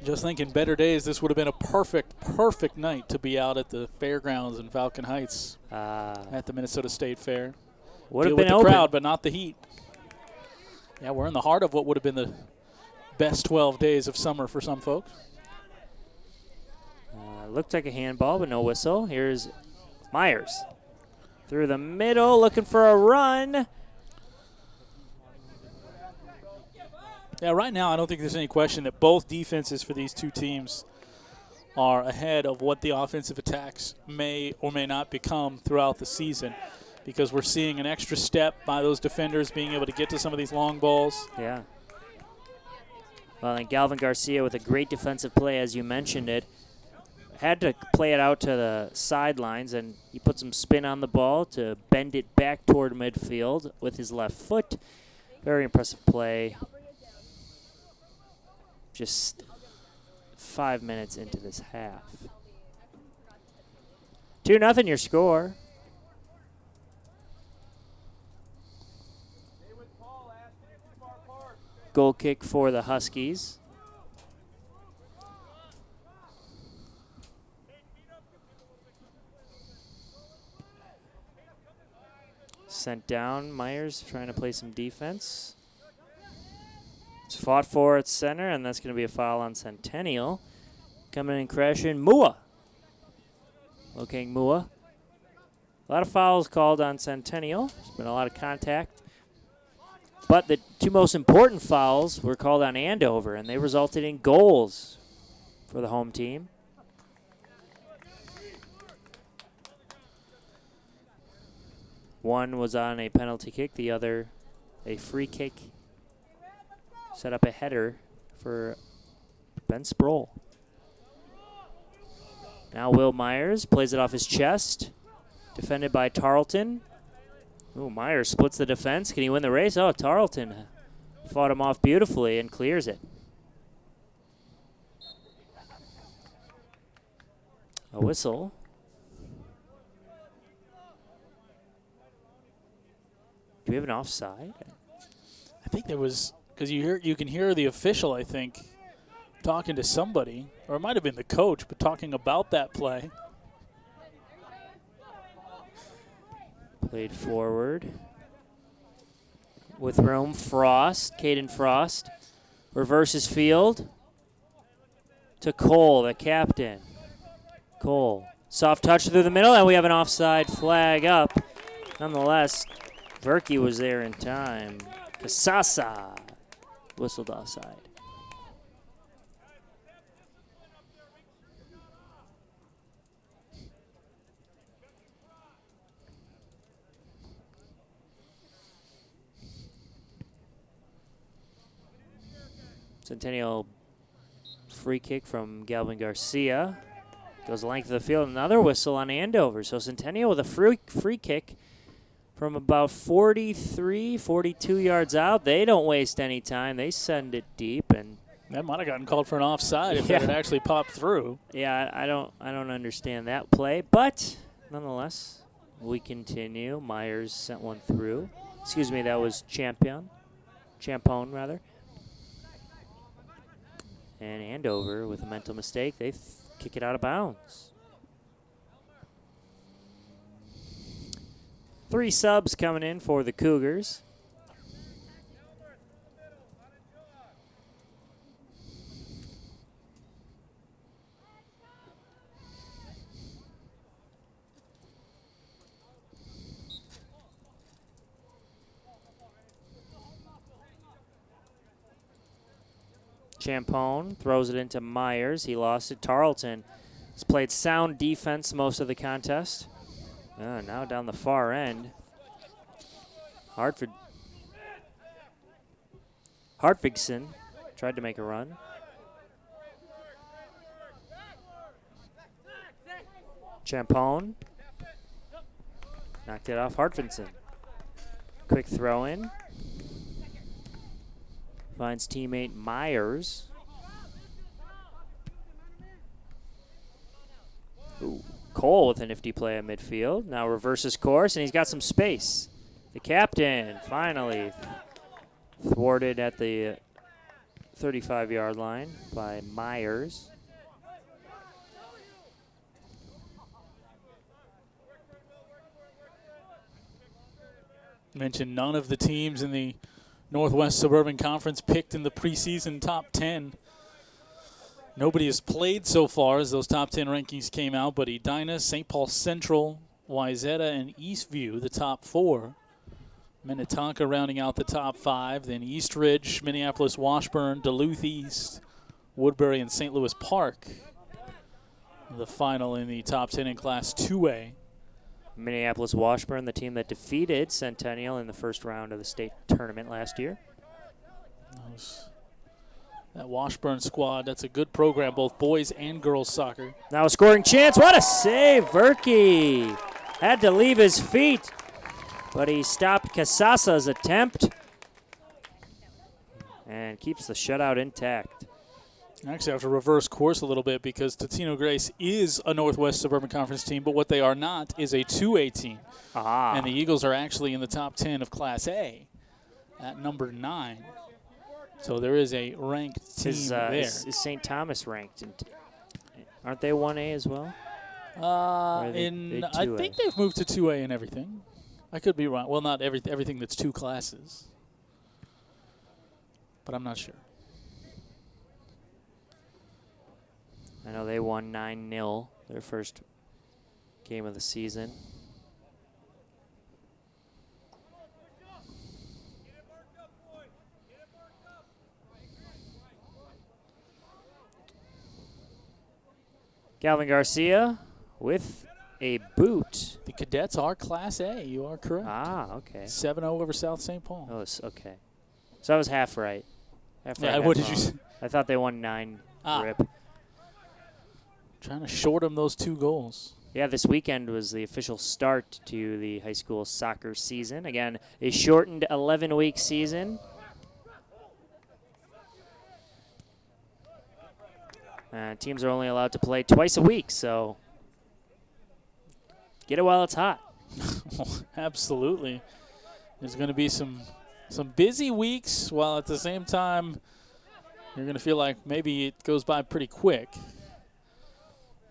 Just thinking better days, this would have been a perfect night to be out at the fairgrounds in Falcon Heights at the Minnesota State Fair. Would have Deal been with the open. crowd, but not the heat. Yeah, we're in the heart of what would have been the best 12 days of summer for some folks. Looked like a handball, but no whistle. Here's Myers. Through the middle, looking for a run. Yeah, right now I don't think there's any question that both defenses for these two teams are ahead of what the offensive attacks may or may not become throughout the season, because we're seeing an extra step by those defenders being able to get to some of these long balls. Yeah. Well, and Galvin Garcia with a great defensive play, as you mentioned it. Had to play it out to the sidelines, and he put some spin on the ball to bend it back toward midfield with his left foot. Very impressive play. Just 5 minutes into this half. 2-0 your score. Goal kick for the Huskies. Sent down. Myers trying to play some defense. It's fought for at center, and that's going to be a foul on Centennial. Coming in crashing, Mua. Locating Mua. A lot of fouls called on Centennial. There's been a lot of contact. But the two most important fouls were called on Andover, and they resulted in goals for the home team. One was on a penalty kick, the other a free kick. Set up a header for Ben Sproul. Now Will Myers plays it off his chest. Defended by Tarleton. Ooh, Myers splits the defense. Can he win the race? Oh, Tarleton fought him off beautifully and clears it. A whistle. Do we have an offside? I think there was, because you can hear the official, I think, talking to somebody, or it might have been the coach, but talking about that play. Played forward. With room, Frost, Caden Frost. Reverses field to Cole, the captain. Cole, soft touch through the middle, and we have an offside flag up. Nonetheless, Verke was there in time. Casasa whistled offside. Centennial free kick from Galvin Garcia. Goes the length of the field. Another whistle on Andover. So Centennial with a free kick from about 43, 42 yards out. They don't waste any time. They send it deep, and that might have gotten called for an offside if it had actually popped through. Yeah, I don't understand that play, but nonetheless, we continue. Myers sent one through. Excuse me, that was Champone rather. And Andover with a mental mistake. They kick it out of bounds. 3 subs coming in for the Cougars. Champone throws it into Myers. He lost it. Tarleton has played sound defense most of the contest. Now down the far end. Hartfigson tried to make a run. Champone knocked it off Hartfigson. Quick throw in. Finds teammate Myers. Ooh, Cole with a nifty play at midfield. Now reverses course, and he's got some space. The captain finally thwarted at the 35-yard line by Myers. Mentioned none of the teams in the Northwest Suburban Conference picked in the preseason top 10. Nobody has played so far as those top 10 rankings came out, but Edina, St. Paul Central, Wayzata, and Eastview, the top 4. Minnetonka rounding out the top 5. Then East Ridge, Minneapolis, Washburn, Duluth East, Woodbury, and St. Louis Park. The final in the top 10 in Class 2A. Minneapolis Washburn, the team that defeated Centennial in the first round of the state tournament last year. That Washburn squad, that's a good program, both boys and girls soccer. Now a scoring chance. What a save, Verke. Had to leave his feet, but he stopped Casasa's attempt and keeps the shutout intact. Actually, I have to reverse course a little bit because Totino Grace is a Northwest Suburban Conference team, but what they are not is a 2A team. Ah. And the Eagles are actually in the top 10 of Class A at number 9. So there is a ranked team there. Is St. Thomas ranked? Aren't they 1A as well? I think they've moved to 2A and everything. I could be wrong. Well, not everything that's 2 classes. But I'm not sure. I know they won 9-0 their first game of the season. Galvin Garcia with a boot. The Cadets are Class A. You are correct. Ah, okay. 7-0 over South St. Paul. Oh, okay. So I was half right. Yeah, what did you say? I thought they won 9 rip. Trying to short them those 2 goals. Yeah, this weekend was the official start to the high school soccer season. Again, a shortened 11-week season. Teams are only allowed to play twice a week, so get it while it's hot. Absolutely. There's going to be some busy weeks, while at the same time you're going to feel like maybe it goes by pretty quick.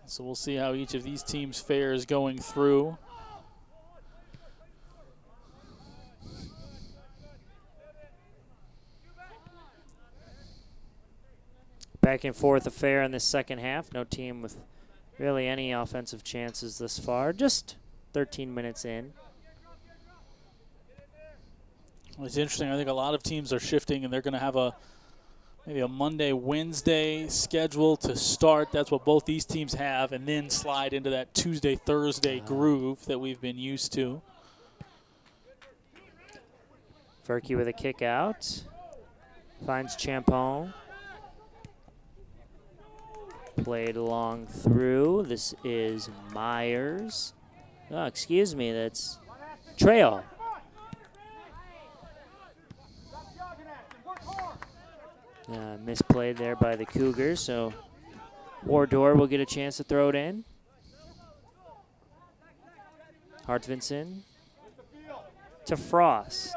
So we'll see how each of these teams fares going through. Back and forth affair in the second half. No team with really any offensive chances thus far. Just 13 minutes in. Well, it's interesting. I think a lot of teams are shifting, and they're going to have maybe a Monday, Wednesday schedule to start. That's what both these teams have, and then slide into that Tuesday, Thursday groove that we've been used to. Verke with a kick out. Finds Champone. Played along through. This is Myers. Oh, excuse me, that's Trail. Misplayed there by the Cougars, so Wardor will get a chance to throw it in. Hartvinson to Frost.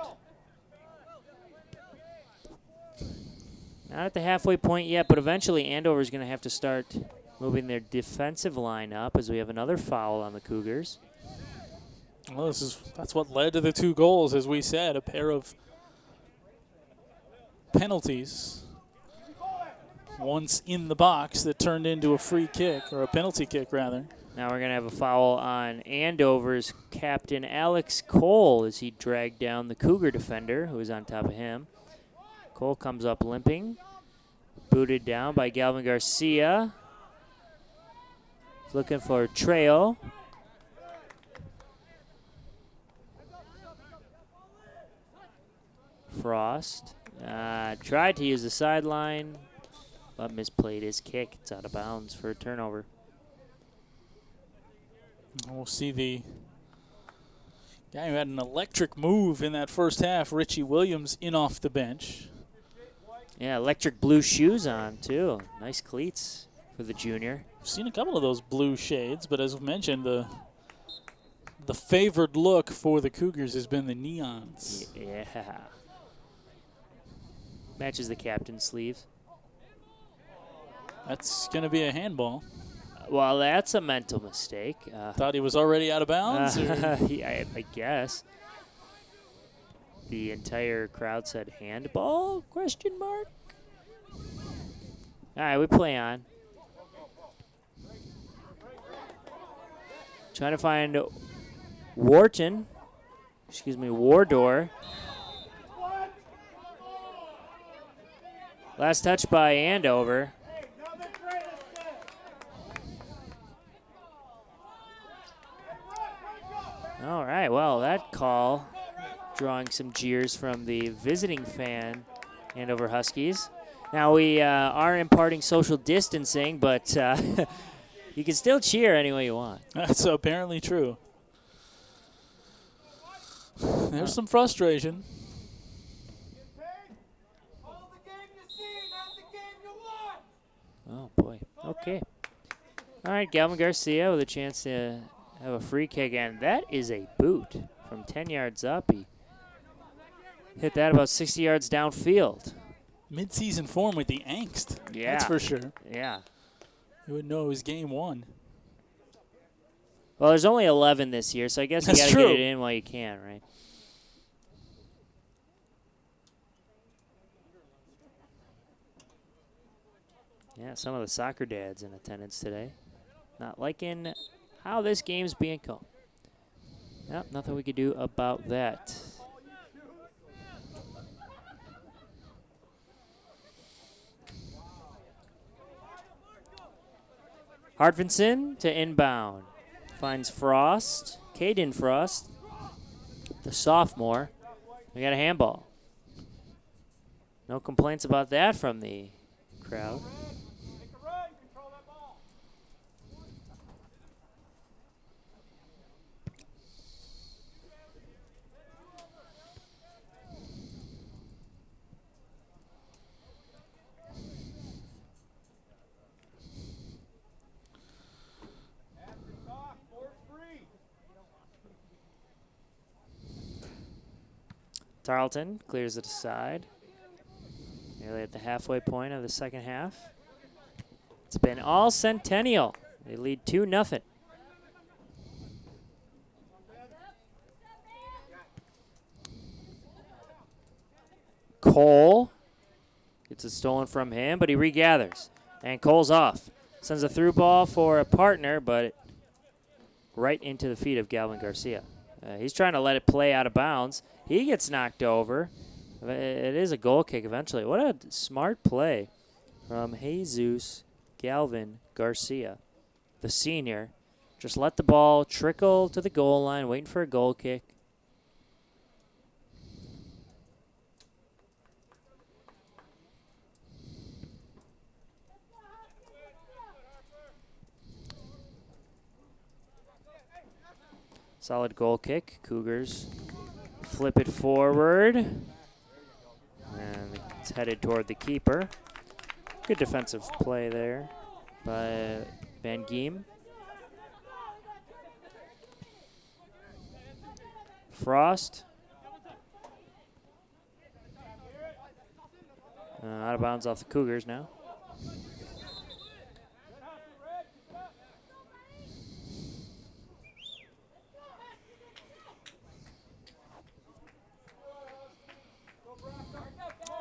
Not at the halfway point yet, but eventually Andover is going to have to start moving their defensive line up as we have another foul on the Cougars. Well, that's what led to the 2 goals, as we said, a pair of penalties. Once in the box that turned into a free kick, or a penalty kick, rather. Now we're going to have a foul on Andover's captain, Alex Cole, as he dragged down the Cougar defender, who was on top of him. Cole comes up limping. Booted down by Galvin Garcia. Looking for Trail. Frost tried to use the sideline, but misplayed his kick. It's out of bounds for a turnover. We'll see the guy who had an electric move in that first half, Richie Williams, in off the bench. Yeah, electric blue shoes on, too. Nice cleats for the junior. I've seen a couple of those blue shades, but as mentioned, the favored look for the Cougars has been the neons. Yeah. Matches the captain's sleeves. That's going to be a handball. Well, that's a mental mistake. Thought he was already out of bounds? Yeah, I guess. The entire crowd said handball, question mark? All right, we play on. Trying to find Wardor. Last touch by Andover. All right, well, that call drawing some jeers from the visiting fan, Andover Huskies. Now we are imparting social distancing, but you can still cheer any way you want. That's apparently true. There's some frustration. Oh, boy. Okay. All right, Galvin Garcia with a chance to have a free kick, and that is a boot from 10 yards up. He hit that about 60 yards downfield. Mid-season form with the angst. Yeah. That's for sure. Yeah. You would know it was game one. Well, there's only 11 this year, so I guess you got to get it in while you can, right? Yeah, some of the soccer dads in attendance today. Not liking how this game's being called. Yep, nothing we could do about that. Hartvinson to inbound. Finds Frost, Caden Frost, the sophomore. We got a handball. No complaints about that from the crowd. Tarleton clears it aside. Nearly at the halfway point of the second half. It's been all Centennial. They lead 2-0. Cole gets it stolen from him, but he regathers. And Cole's off. Sends a through ball for a partner, but right into the feet of Galvin Garcia. He's trying to let it play out of bounds. He gets knocked over. It is a goal kick eventually. What a smart play from Jesus Galvin Garcia, the senior. Just let the ball trickle to the goal line, waiting for a goal kick. Solid goal kick. Cougars flip it forward. And it's headed toward the keeper. Good defensive play there by Van Giem. Frost. Out of bounds off the Cougars now.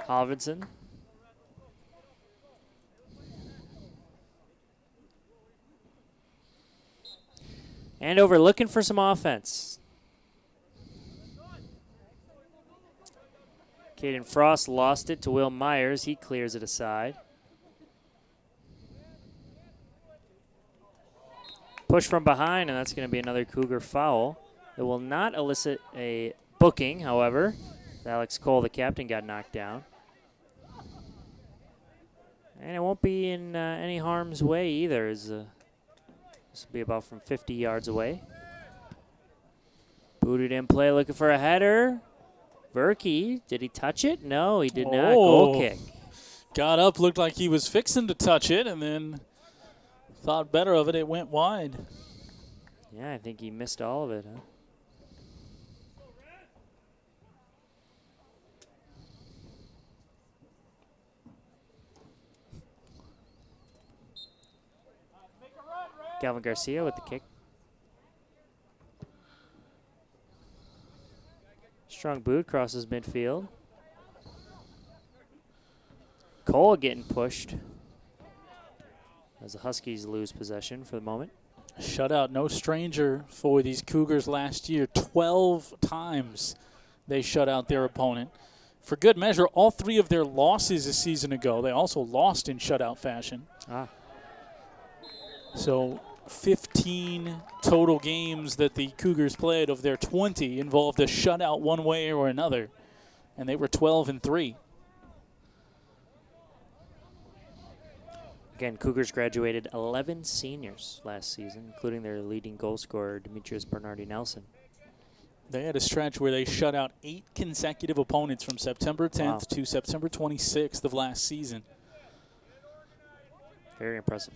Halvinson. Andover looking for some offense. Caden Frost lost it to Will Myers. He clears it aside. Push from behind, and that's going to be another Cougar foul. It will not elicit a booking, however. Alex Cole, the captain, got knocked down. And it won't be in any harm's way either. This will be about from 50 yards away. Booted in play, looking for a header. Berkey, did he touch it? No, he did not. Goal kick. Got up, looked like he was fixing to touch it, and then thought better of it. It went wide. Yeah, I think he missed all of it, huh? Galvin Garcia with the kick. Strong boot crosses midfield. Cole getting pushed as the Huskies lose possession for the moment. Shutout, no stranger for these Cougars last year. 12 times they shut out their opponent. For good measure, all three of their losses a season ago, they also lost in shutout fashion. So 15 total games that the Cougars played of their 20 involved a shutout one way or another, and they were 12-3. Again, Cougars graduated 11 seniors last season, including their leading goal scorer, Demetrius Bernardi-Nelson. They had a stretch where they shut out 8 consecutive opponents from September 10th to September 26th of last season. Very impressive.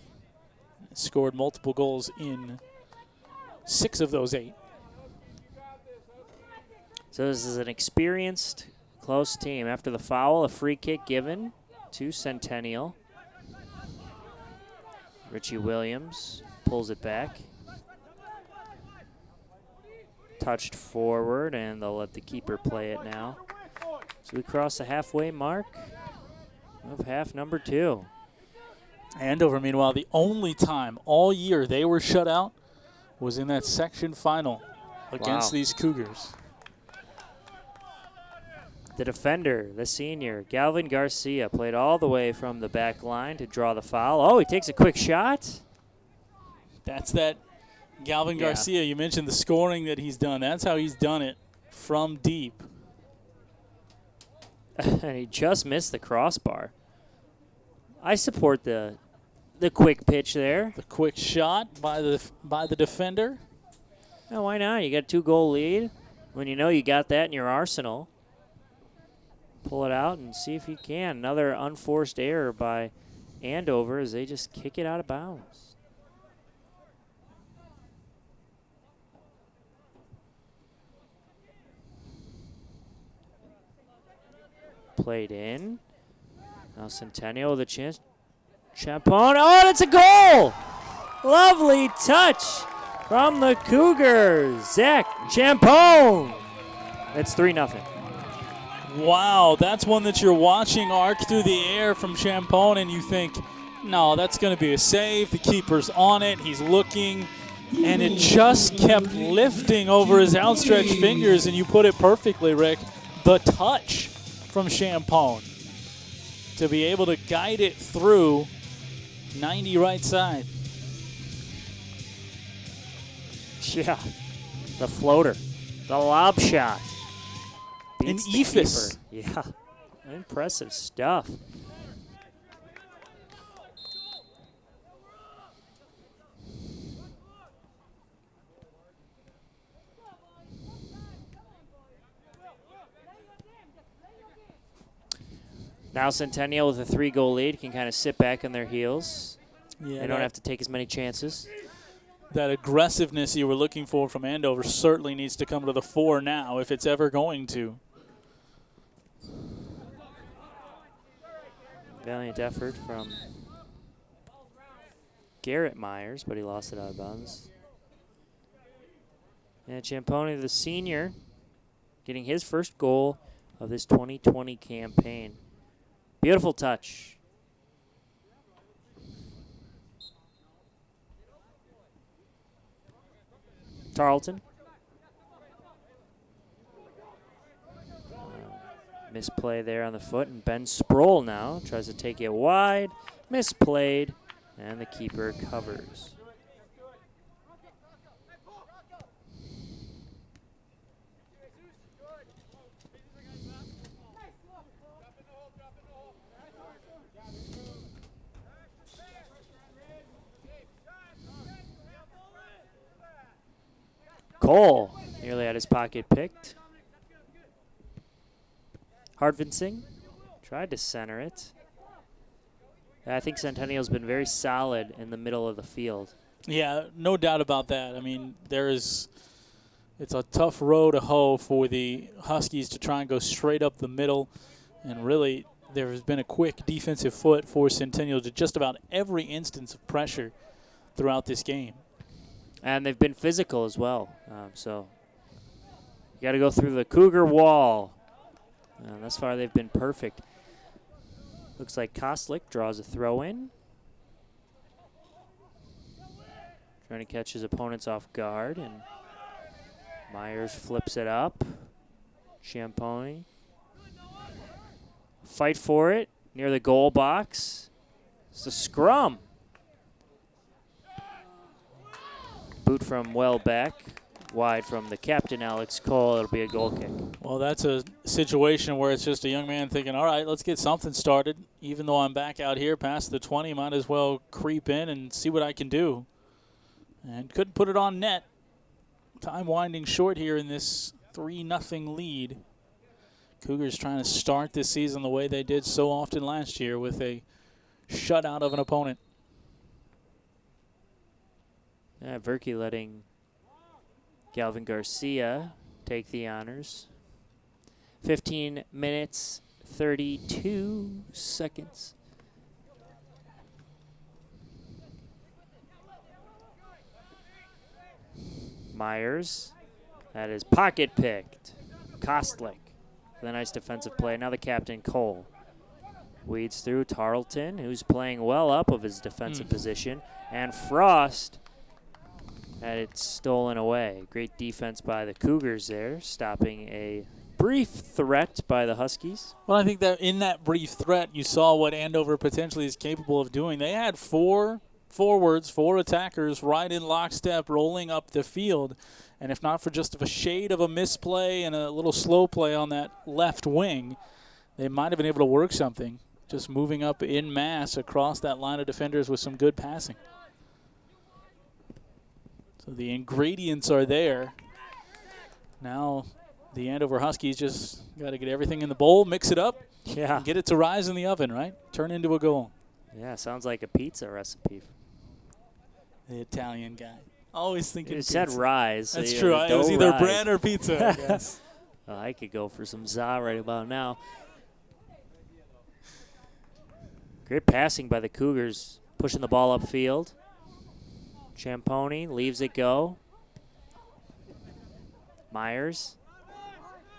Scored multiple goals in 6 of those 8. So this is an experienced, close team. After the foul, a free kick given to Centennial. Richie Williams pulls it back. Touched forward, and they'll let the keeper play it now. So we cross the halfway mark of half number 2. Andover, meanwhile, the only time all year they were shut out was in that section final against these Cougars. The defender, the senior, Galvin Garcia, played all the way from the back line to draw the foul. Oh, he takes a quick shot. That's that Galvin Garcia. You mentioned the scoring that he's done. That's how he's done it, from deep. And he just missed the crossbar. I support the quick pitch there. The quick shot by the defender. No, why not? You got a 2-goal lead. When you know you got that in your arsenal, pull it out and see if you can. Another unforced error by Andover as they just kick it out of bounds. Played in. Now Centennial with a chance. Champone. Oh, that's a goal! Lovely touch from the Cougars. Zach Champone. It's 3-0. Wow, that's one that you're watching arc through the air from Champone, and you think, no, that's going to be a save. The keeper's on it. He's looking, and it just kept lifting over his outstretched fingers, and you put it perfectly, Rick. The touch from Champone to be able to guide it through 90 right side. Yeah, the floater, the lob shot. An Beats the ephus. keeper. Yeah, impressive stuff. Now Centennial with a 3-goal lead can kind of sit back on their heels. Yeah, they don't have to take as many chances. That aggressiveness you were looking for from Andover certainly needs to come to the fore now if it's ever going to. Valiant effort from Garrett Myers, but he lost it out of bounds. And Champone, the senior, getting his first goal of this 2020 campaign. Beautiful touch. Tarleton. Misplay there on the foot, and Ben Sproul now tries to take it wide. Misplayed, and the keeper covers. Cole nearly had his pocket picked. Hardvinsing tried to center it. I think Centennial's been very solid in the middle of the field. Yeah, no doubt about that. I mean, it's a tough row to hoe for the Huskies to try and go straight up the middle. And really, there has been a quick defensive foot for Centennial to just about every instance of pressure throughout this game. And they've been physical as well. So you got to go through the Cougar wall. And thus far, they've been perfect. Looks like Kostlik draws a throw in. Trying to catch his opponents off guard. And Myers flips it up. Champone. Fight for it near the goal box. It's a scrum. Boot from well back. wide from the captain, Alex Cole. It'll be a goal kick. Well, that's a situation where it's just a young man thinking, all right, let's get something started. Even though I'm back out here past the 20, might as well creep in and see what I can do. And couldn't put it on net. Time winding short here in this 3-0 lead. Cougars trying to start this season the way they did so often last year with a shutout of an opponent. Yeah, Verke letting Galvin Garcia take the honors. 15 minutes, 32 seconds. Myers, that is pocket picked. Kostlik with a nice defensive play. Now the captain, Cole, weeds through Tarleton, who's playing well up of his defensive position. And Frost had it stolen away. Great defense by the Cougars there, stopping a brief threat by the Huskies. Well, I think that in that brief threat, you saw what Andover potentially is capable of doing. They had 4 forwards, 4 attackers right in lockstep rolling up the field. And if not for just a shade of a misplay and a little slow play on that left wing, they might have been able to work something, just moving up in mass across that line of defenders with some good passing. So the ingredients are there. Now the Andover Huskies just got to get everything in the bowl, mix it up, and get it to rise in the oven, right? Turn into a goal. Yeah, sounds like a pizza recipe. The Italian guy. Always thinking It said pizza. rise. That's so true. It was either rise. bread or pizza, I guess. Well, I could go for some za right about now. Great passing by the Cougars, pushing the ball upfield. Champoni leaves it go. Myers.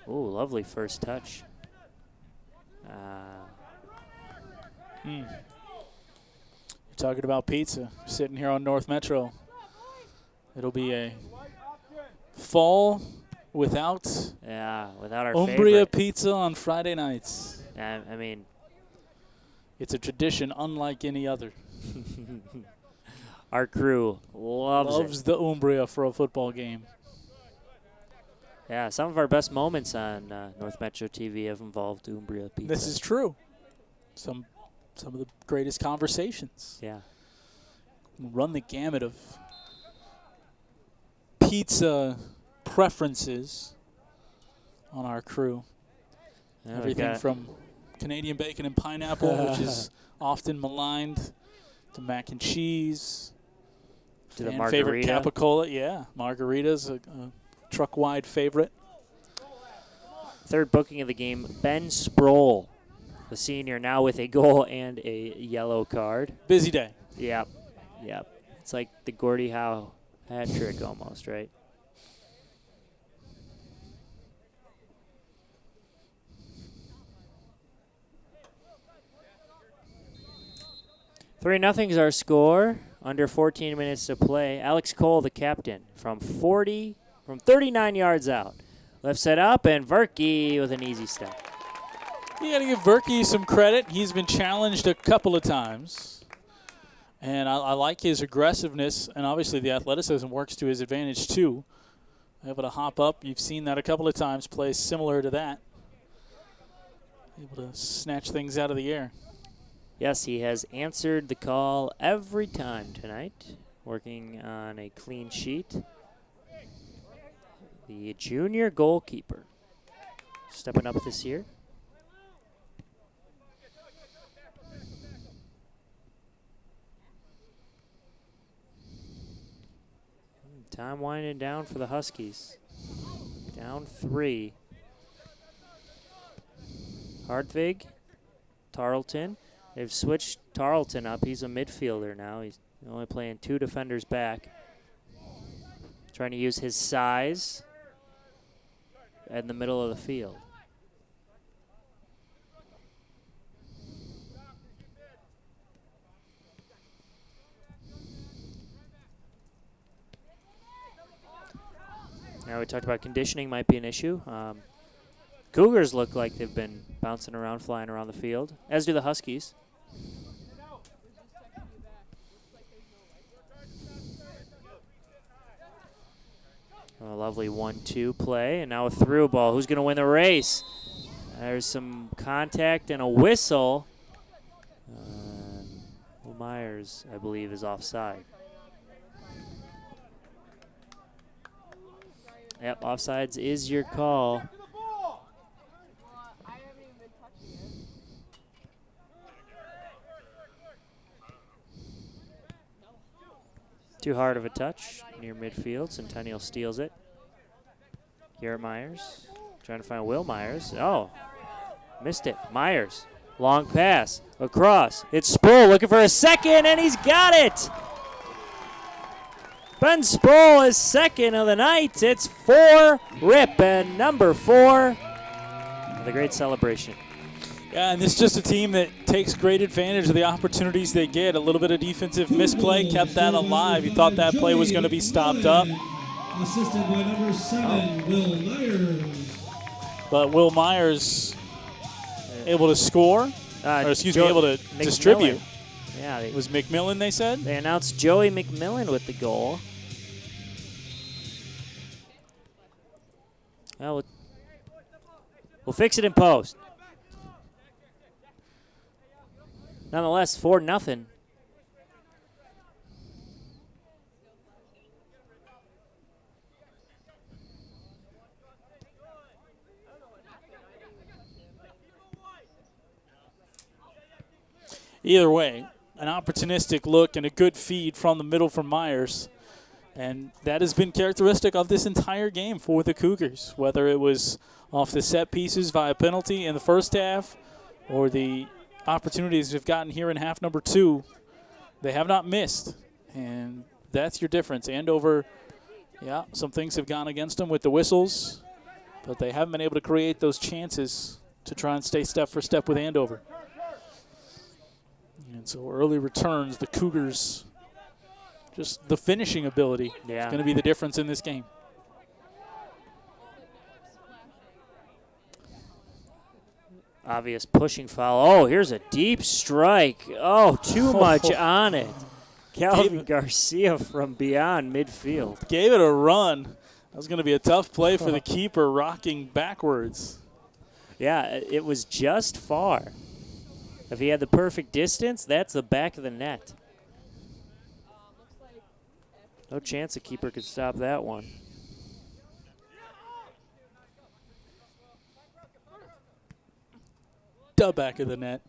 Ooh, lovely first touch. You're talking about pizza. Sitting here on North Metro. It'll be a fall without without our Umbria favorite. pizza on Friday nights. I mean, it's a tradition unlike any other. our crew loves the Umbria for a football game. Yeah, some of our best moments on North Metro TV have involved Umbria pizza. This is true. Some of the greatest conversations. Yeah. Run the gamut of pizza preferences on our crew. Yeah, Everything from Canadian bacon and pineapple, which is often maligned, to mac and cheese, to the and margarita. favorite capicola. Yeah, margarita's a truck-wide favorite. Third booking of the game, Ben Sproul, the senior, now with a goal and a yellow card. Busy day. Yep. It's like the Gordie Howe hat trick almost, right? Three nothing's our score. Under 14 minutes to play. Alex Cole, the captain, from 39 yards out. Lifts it up, and Verke with an easy step. You got to give Verke some credit. He's been challenged a couple of times. And I like his aggressiveness, and obviously the athleticism works to his advantage too. Able to hop up. You've seen that a couple of times, plays similar to that. Able to snatch things out of the air. Yes, he has answered the call every time tonight, working on a clean sheet. The junior goalkeeper stepping up this year. Time winding down for the Huskies. Down 3. Hartvig, Tarleton. They've switched Tarleton up. He's a midfielder now. He's only playing 2 defenders back. Trying to use his size in the middle of the field. Now we talked about conditioning might be an issue. Cougars look like they've been bouncing around, flying around the field, as do the Huskies. A lovely 1-2 play, and now a through ball. Who's going to win the race? There's some contact and a whistle. Will Myers, I believe, is offside. Yep, offsides is your call. Too hard of a touch near midfield. Centennial steals it. Garrett Myers trying to find Will Myers. Oh, missed it. Myers, long pass across. It's Sproul looking for a second, and he's got it. Ben Sproul is second of the night. It's 4-rip, and number 4 with a great celebration. Yeah, and this is just a team that takes great advantage of the opportunities they get. A little bit of defensive misplay kept that alive. You thought that play was going to be stopped up. Assisted by number 7, Will Myers. But Will Myers able to score, or excuse me, able to distribute. Yeah, It was McMillan, they said? They announced Joey McMillan with the goal. Well, we'll fix it in post. Nonetheless, 4-0. Either way, an opportunistic look and a good feed from the middle from Myers. And that has been characteristic of this entire game for the Cougars, whether it was off the set pieces via penalty in the first half or the opportunities they've gotten here in half number 2. They have not missed, and that's your difference. Andover, yeah, some things have gone against them with the whistles, but they haven't been able to create those chances to try and stay step for step with Andover. And so early returns, the Cougars, just the finishing ability is going to be the difference in this game. Obvious pushing foul. Oh, here's a deep strike. Oh, too much on it. Calvin Garcia from beyond midfield. Gave it a run. That was going to be a tough play for the keeper, rocking backwards. Yeah, it was just far. If he had the perfect distance, that's the back of the net. No chance a keeper could stop that one. The back of the net.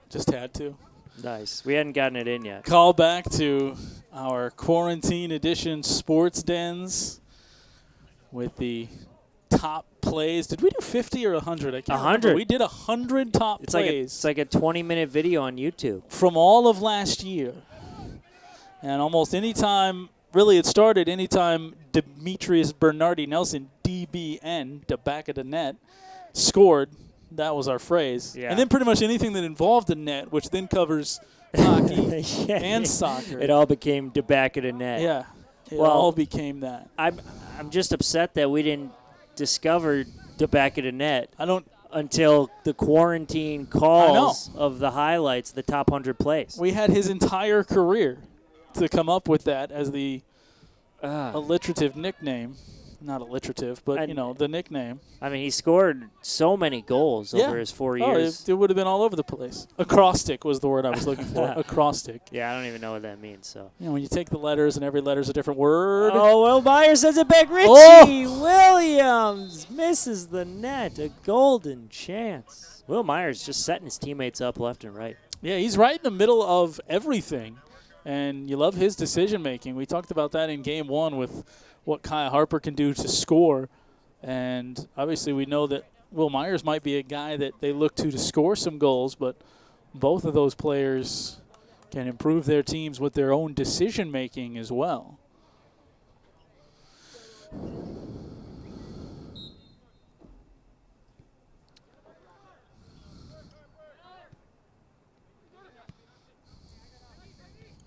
Just had to. Nice. We hadn't gotten it in yet. Call back to our quarantine edition sports dens with the top plays. Did we do 50 or 100? I can't 100. remember. We did 100 top plays. It's like a 20-minute video on YouTube. From all of last year. And almost any time, really it started anytime Demetrius Bernardi Nelson, DBN, the back of the net, scored. That was our phrase. Yeah. And then pretty much anything that involved the net, which then covers hockey and soccer. It all became the back of the net. Yeah. It all became that. I'm just upset that we didn't discover the back of the net until the quarantine calls of the highlights, the top 100 plays. We had his entire career to come up with that as the alliterative nickname. Not alliterative, but, the nickname. I mean, he scored so many goals over his 4 years. It would have been all over the place. Acrostic was the word I was looking for. Acrostic. Yeah, I don't even know what that means. So when you take the letters and every letter's a different word. Oh, Will Myers sends it back. Richie Williams misses the net. A golden chance. Will Myers just setting his teammates up left and right. Yeah, he's right in the middle of everything, and you love his decision-making. We talked about that in Game 1 with what Kaya Harper can do to score. And obviously we know that Will Myers might be a guy that they look to score some goals, but both of those players can improve their teams with their own decision-making as well.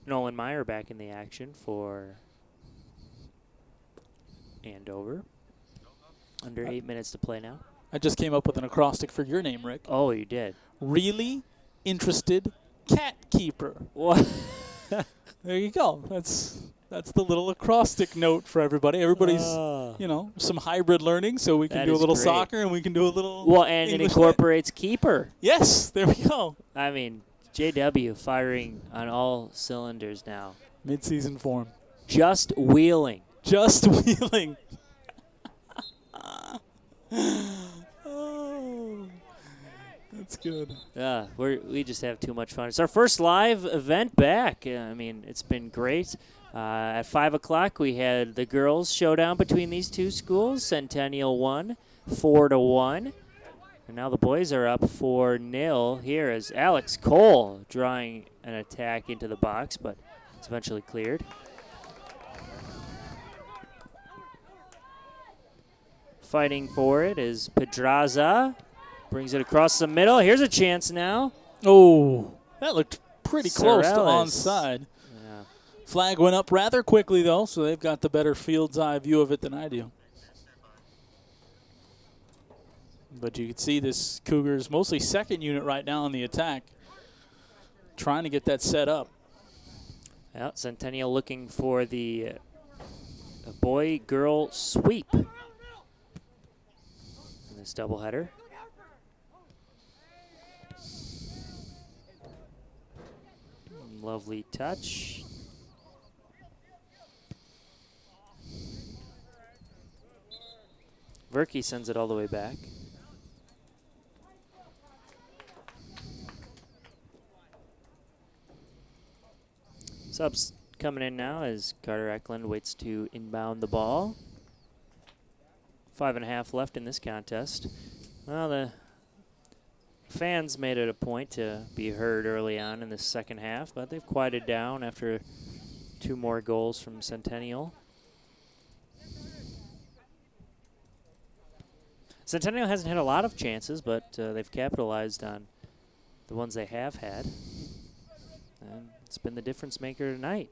Nolan Meyer back in the action for Andover. Under 8 minutes to play now. I just came up with an acrostic for your name, Rick. Oh, you did. Really interested cat keeper. What? There you go. That's the little acrostic note for everybody. Everybody's, some hybrid learning, so we can That do a is little great. soccer and we can do a little Well, and it English incorporates keeper. Yes, there we go. I mean, JW firing on all cylinders now. Mid-season form. Just wheeling. Just wheeling. Oh, that's good. Yeah, we just have too much fun. It's our first live event back. I mean, it's been great. At 5 o'clock, we had the girls showdown between these two schools. Centennial won 4-1. And now the boys are up 4-0 here as Alex Cole drawing an attack into the box, but it's eventually cleared. Fighting for it is Pedraza. Brings it across the middle. Here's a chance now. Oh, that looked pretty close to Sorellis. onside. Yeah. Flag went up rather quickly, though, so they've got the better field's eye view of it than I do. But you can see this Cougars, mostly second unit right now in the attack, trying to get that set up. Yeah, Centennial looking for the boy-girl sweep in this doubleheader. Lovely touch. Verkey sends it all the way back. Subs coming in now as Carter Eklund waits to inbound the ball. 5.5 left in this contest. Well, the fans made it a point to be heard early on in the second half, but they've quieted down after 2 more goals from Centennial. Centennial hasn't had a lot of chances, but they've capitalized on the ones they have had. And it's been the difference maker tonight.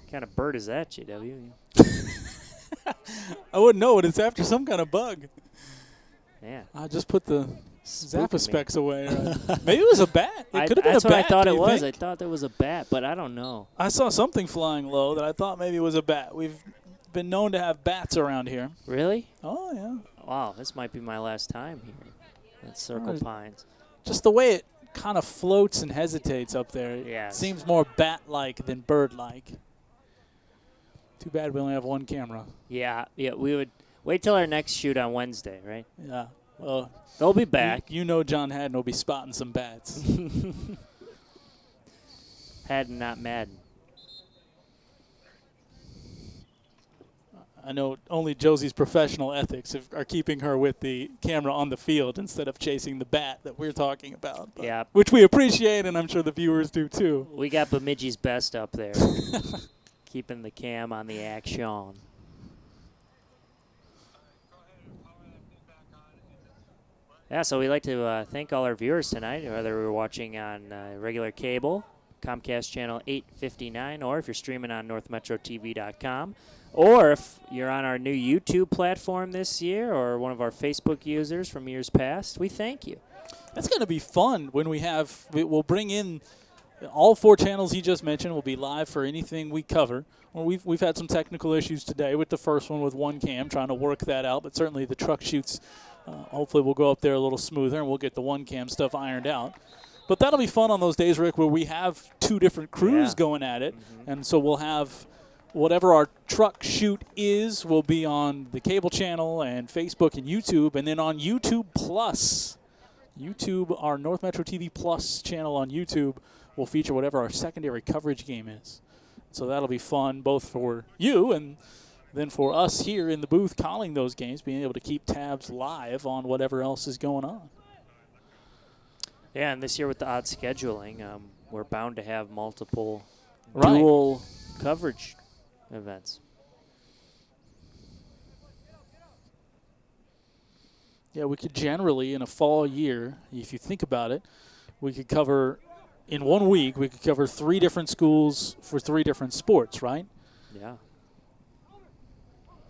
What kind of bird is that, JW? I wouldn't know it. It's after some kind of bug. Yeah. I just put the Spooking Zappa me. specs away. Maybe it was a bat. It could have been a bat. That's what I thought do it you was. think? I thought there was a bat, but I don't know. I saw something flying low that I thought maybe was a bat. We've been known to have bats around here. Really? Oh, yeah. Wow, this might be my last time here at Circle Pines. Just the way it kind of floats and hesitates up there. It Yes. seems more bat-like than bird-like. Too bad we only have one camera. Yeah, we would wait till our next shoot on Wednesday, right? Yeah. Well, They'll be back. You know John Haddon will be spotting some bats. Haddon, not Madden. I know only Josie's professional ethics are keeping her with the camera on the field instead of chasing the bat that we're talking about. Yeah. Which we appreciate, and I'm sure the viewers do too. We got Bemidji's best up there. Keeping the cam on the action. Yeah, so we'd like to thank all our viewers tonight, whether we're watching on regular cable, Comcast channel 859, or if you're streaming on NorthMetroTV.com, or if you're on our new YouTube platform this year, or one of our Facebook users from years past, we thank you. That's going to be fun when we'll bring in all 4 channels he just mentioned will be live for anything we cover. Well, we've had some technical issues today with the first one with one cam, trying to work that out, but certainly the truck shoots hopefully we'll go up there a little smoother and we'll get the one cam stuff ironed out. But that'll be fun on those days, Rick, where we have 2 different crews going at it. Mm-hmm. And so we'll have whatever our truck shoot is will be on the cable channel and Facebook and YouTube, and then on YouTube Plus. YouTube, our North Metro TV Plus channel on YouTube, will feature whatever our secondary coverage game is. So that'll be fun both for you and then for us here in the booth calling those games, being able to keep tabs live on whatever else is going on. Yeah, and this year with the odd scheduling, we're bound to have multiple Right. dual coverage events. Yeah, we could generally, in a fall year, if you think about it, we could cover, in 1 week, we could cover 3 different schools for 3 different sports, right? Yeah.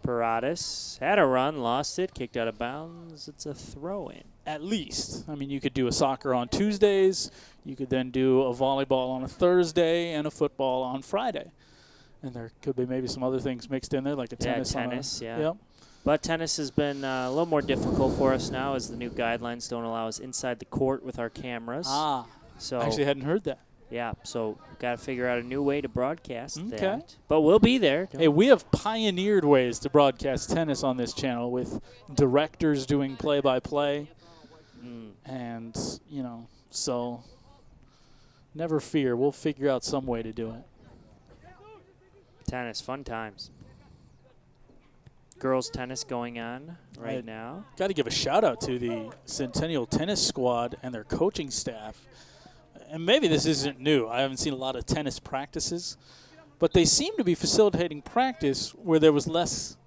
Paradas had a run, lost it, kicked out of bounds. It's a throw-in. At least. I mean, you could do a soccer on Tuesdays. You could then do a volleyball on a Thursday and a football on Friday. And there could be maybe some other things mixed in there, like a tennis. Yeah. Yep. But tennis has been a little more difficult for us now as the new guidelines don't allow us inside the court with our cameras. So I actually hadn't heard that. Yeah, so got to figure out a new way to broadcast Okay. that. But we'll be there. Hey, we have pioneered ways to broadcast tennis on this channel with directors doing play-by-play. And, so never fear. We'll figure out some way to do it. Tennis, fun times. Girls tennis going on right now. Got to give a shout-out to the Centennial tennis squad and their coaching staff. And maybe this isn't new. I haven't seen a lot of tennis practices. But they seem to be facilitating practice where there was less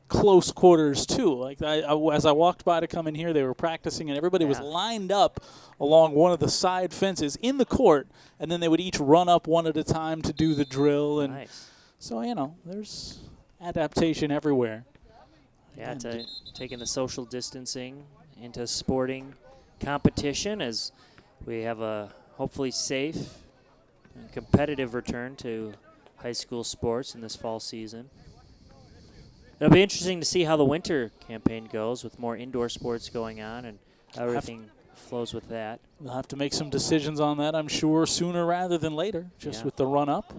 close quarters, too. Like as I walked by to come in here, they were practicing, and everybody was lined up along one of the side fences in the court, and then they would each run up one at a time to do the drill. And nice. So, there's adaptation everywhere. Yeah, taking the social distancing into sporting competition as we have a hopefully safe and competitive return to high school sports in this fall season. It'll be interesting to see how the winter campaign goes with more indoor sports going on and how everything flows with that. We'll have to make some decisions on that, I'm sure, sooner rather than later, just with the run-up.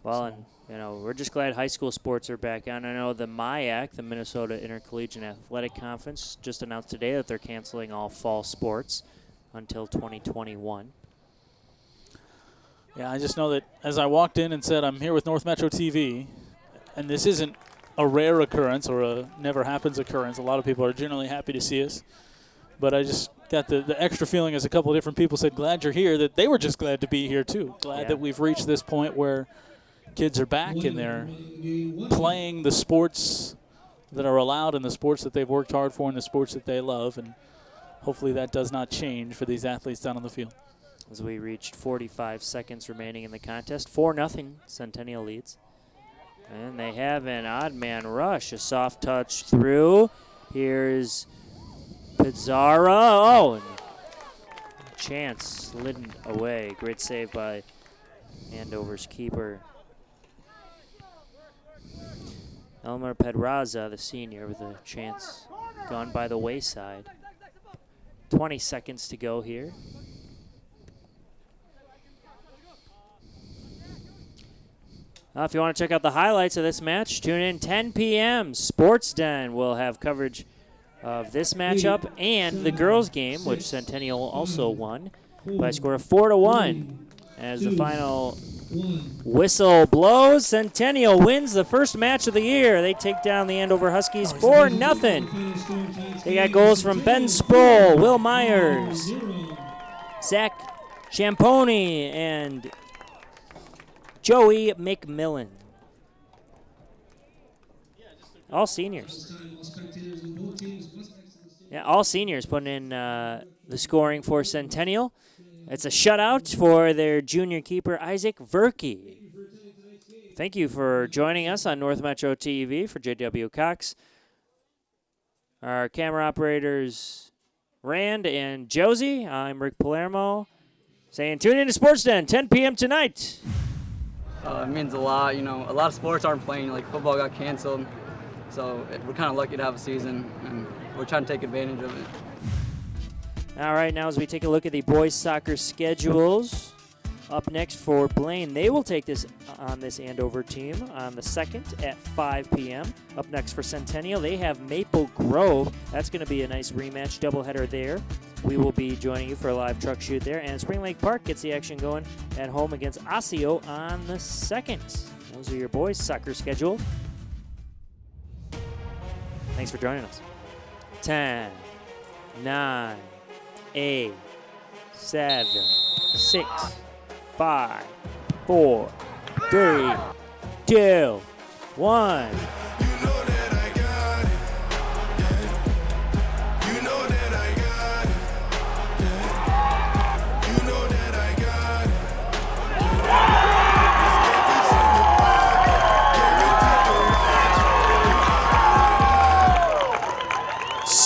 Well, and, we're just glad high school sports are back on. I know the MIAC, the Minnesota Intercollegiate Athletic Conference, just announced today that they're canceling all fall sports until 2021. Yeah, I just know that as I walked in and said, I'm here with North Metro TV, and this isn't a rare occurrence or a never happens occurrence. A lot of people are generally happy to see us. But I just got the extra feeling as a couple of different people said, glad you're here, that they were just glad to be here too. Glad that we've reached this point where kids are back and they're playing the sports that are allowed and the sports that they've worked hard for and the sports that they love. And hopefully that does not change for these athletes down on the field. As we reached 45 seconds remaining in the contest, 4-0 Centennial leads. And they have an odd man rush, a soft touch through. Here's Pizarro. Oh, and Chance slid away. Great save by Andover's keeper. Elmer Pedraza, the senior, with a chance gone by the wayside. 20 seconds to go here. If you want to check out the highlights of this match, tune in 10 p.m. Sports Den will have coverage of this matchup and the girls' game, which Centennial also won by a score of 4-1. As the final whistle blows, Centennial wins the first match of the year. They take down the Andover Huskies 4-0. They got goals from Ben Sproul, Will Myers, Zach Champoni, and Joey McMillan. All seniors. Yeah, all seniors putting in the scoring for Centennial. It's a shutout for their junior keeper, Isaac Verkey. Thank you for joining us on North Metro TV for J.W. Cox. Our camera operators, Rand and Josie. I'm Rick Palermo saying tune in to Sports Den, 10 p.m. tonight. It means a lot. A lot of sports aren't playing. Like football got canceled, so we're kind of lucky to have a season, and we're trying to take advantage of it. All right, now as we take a look at the boys soccer schedules, up next for Blaine, they will take this on this Andover team on the 2nd at 5 p.m. Up next for Centennial, they have Maple Grove. That's going to be a nice rematch doubleheader there. We will be joining you for a live truck shoot there. And Spring Lake Park gets the action going at home against Osseo on the 2nd. Those are your boys' soccer schedule. Thanks for joining us. 10, 9, 8, 7, 6, 5, 4, 3, 2, 1.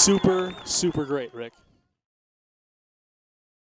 super, super great, Rick.